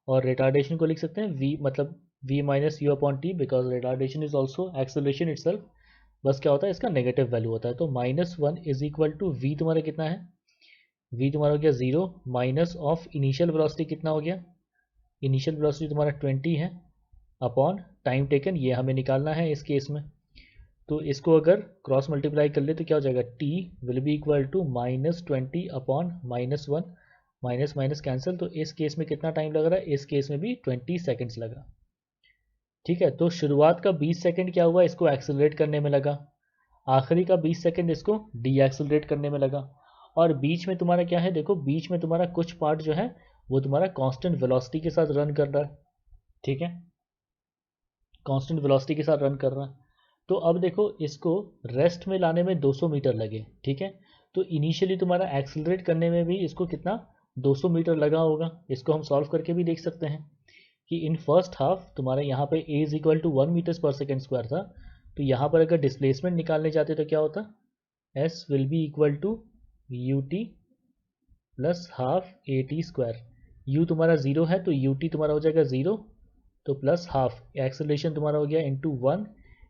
और रिटार्डेशन को लिख सकते हैं v मतलब v minus you upon T, because retardation is also acceleration itself, बस क्या होता है इसका नेगेटिव वैल्यू होता है। तो -1 इज इक्वल टू v तुम्हारा कितना है, v तुम्हारा हो गया 0 माइनस ऑफ इनिशियल वेलोसिटी कितना हो गया, इनिशियल वेलोसिटी तुम्हारा 20 है अपॉन टाइम टेकन, ये हमें निकालना है इस केस में। तो इसको अगर क्रॉस मल्टीप्लाई कर ले तो क्या हो जाएगा t will be equal to -20 upon -1, minus minus cancel, तो इस केस में कितना टाइम लग रहा है, इस केस में भी 20 सेकेंड्स लगा। ठीक है, तो शुरुआत का 20 सेकेंड क्या हुआ इसको एक्सेलरेट करने में लगा, आखिरी का 20 सेकेंड इसको डी एक्सेलरेट करने में लगा, और बीच में तुम्हारा क्या है देखो बीच में तुम्हारा कुछ पार्ट जो है वो तुम्हारा कांस्टेंट वेलोसिटी के साथ रन कर रहा है। ठीक है, कांस्टेंट वेलोसिटी के साथ रन कर रहा है। तो अब देखो इसको रेस्ट में लाने में 200 मीटर लगे। ठीक है, तो इनिशियली तुम्हारा एक्सेलरेट करने में भी इसको कितना 200 मीटर लगा होगा, इसको हम सॉल्व करके भी देख सकते हैं कि इन फर्स्ट हाफ तुम्हारे यहाँ पे a is equal to 1 metres per second square था, तो यहाँ पर अगर डिस्प्लेसमेंट निकालने जाते तो क्या होता s will be equal to ut plus half A T square, U तुम्हारा ज़ीरो है तो यू टी तुम्हारा हो जाएगा ज़ीरो, तो प्लस हाफ एक्सेलरेशन तुम्हारा हो गया इंटू वन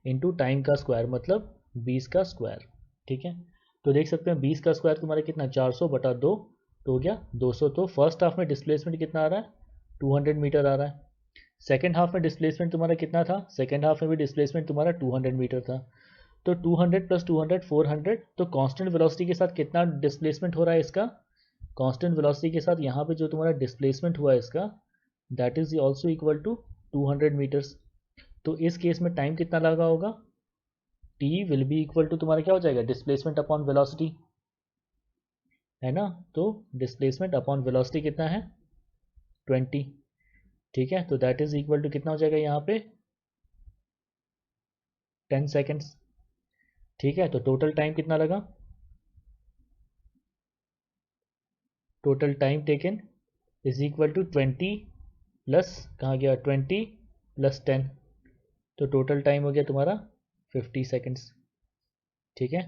इंटू टाइम का स्क्वायर मतलब 20 का स्क्वायर। ठीक है, तो देख सकते हैं 20 का स्क्वायर तुम्हारा कितना 400/2 तो हो गया 200। तो फर्स्ट हाफ में डिस्प्लेसमेंट कितना आ रहा है 200 मीटर आ रहा है। सेकेंड हाफ में डिस्प्लेसमेंट तुम्हारा कितना था, सेकेंड हाफ में भी डिस्प्लेसमेंट तुम्हारा 200 मीटर था। तो 200 प्लस 200 400, तो कांस्टेंट वेलोसिटी के साथ कितना डिस्प्लेसमेंट हो रहा है इसका, कांस्टेंट वेलोसिटी के साथ यहाँ पे जो तुम्हारा डिस्प्लेसमेंट हुआ है इसका that is also equal to 200 metres. तो इस केस में टाइम कितना लगा होगा, t will be equal to तुम्हारा क्या हो जाएगा डिस्प्लेसमेंट अपॉन वेलोसिटी, है ना। तो डिस्प्लेसमेंट अपॉन वेलोसिटी कितना है 20। ठीक है, तो दैट इज इक्वल टू कितना हो जाएगा यहाँ पे 10 सेकेंड्स। ठीक है, तो टोटल टाइम कितना लगा, total time taken is equal to 20 plus कहाँ गया 20 प्लस 10, तो टोटल टाइम हो गया तुम्हारा 50 सेकेंड्स। ठीक है,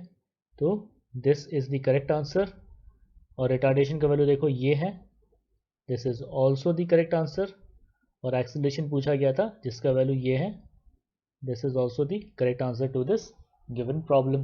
तो this is the correct answer. और रिटार्डेशन का वैल्यू देखो ये है, this is also the correct answer. और एक्सेलरेशन पूछा गया था जिसका वैल्यू ये है, this is also the correct answer to this given problem.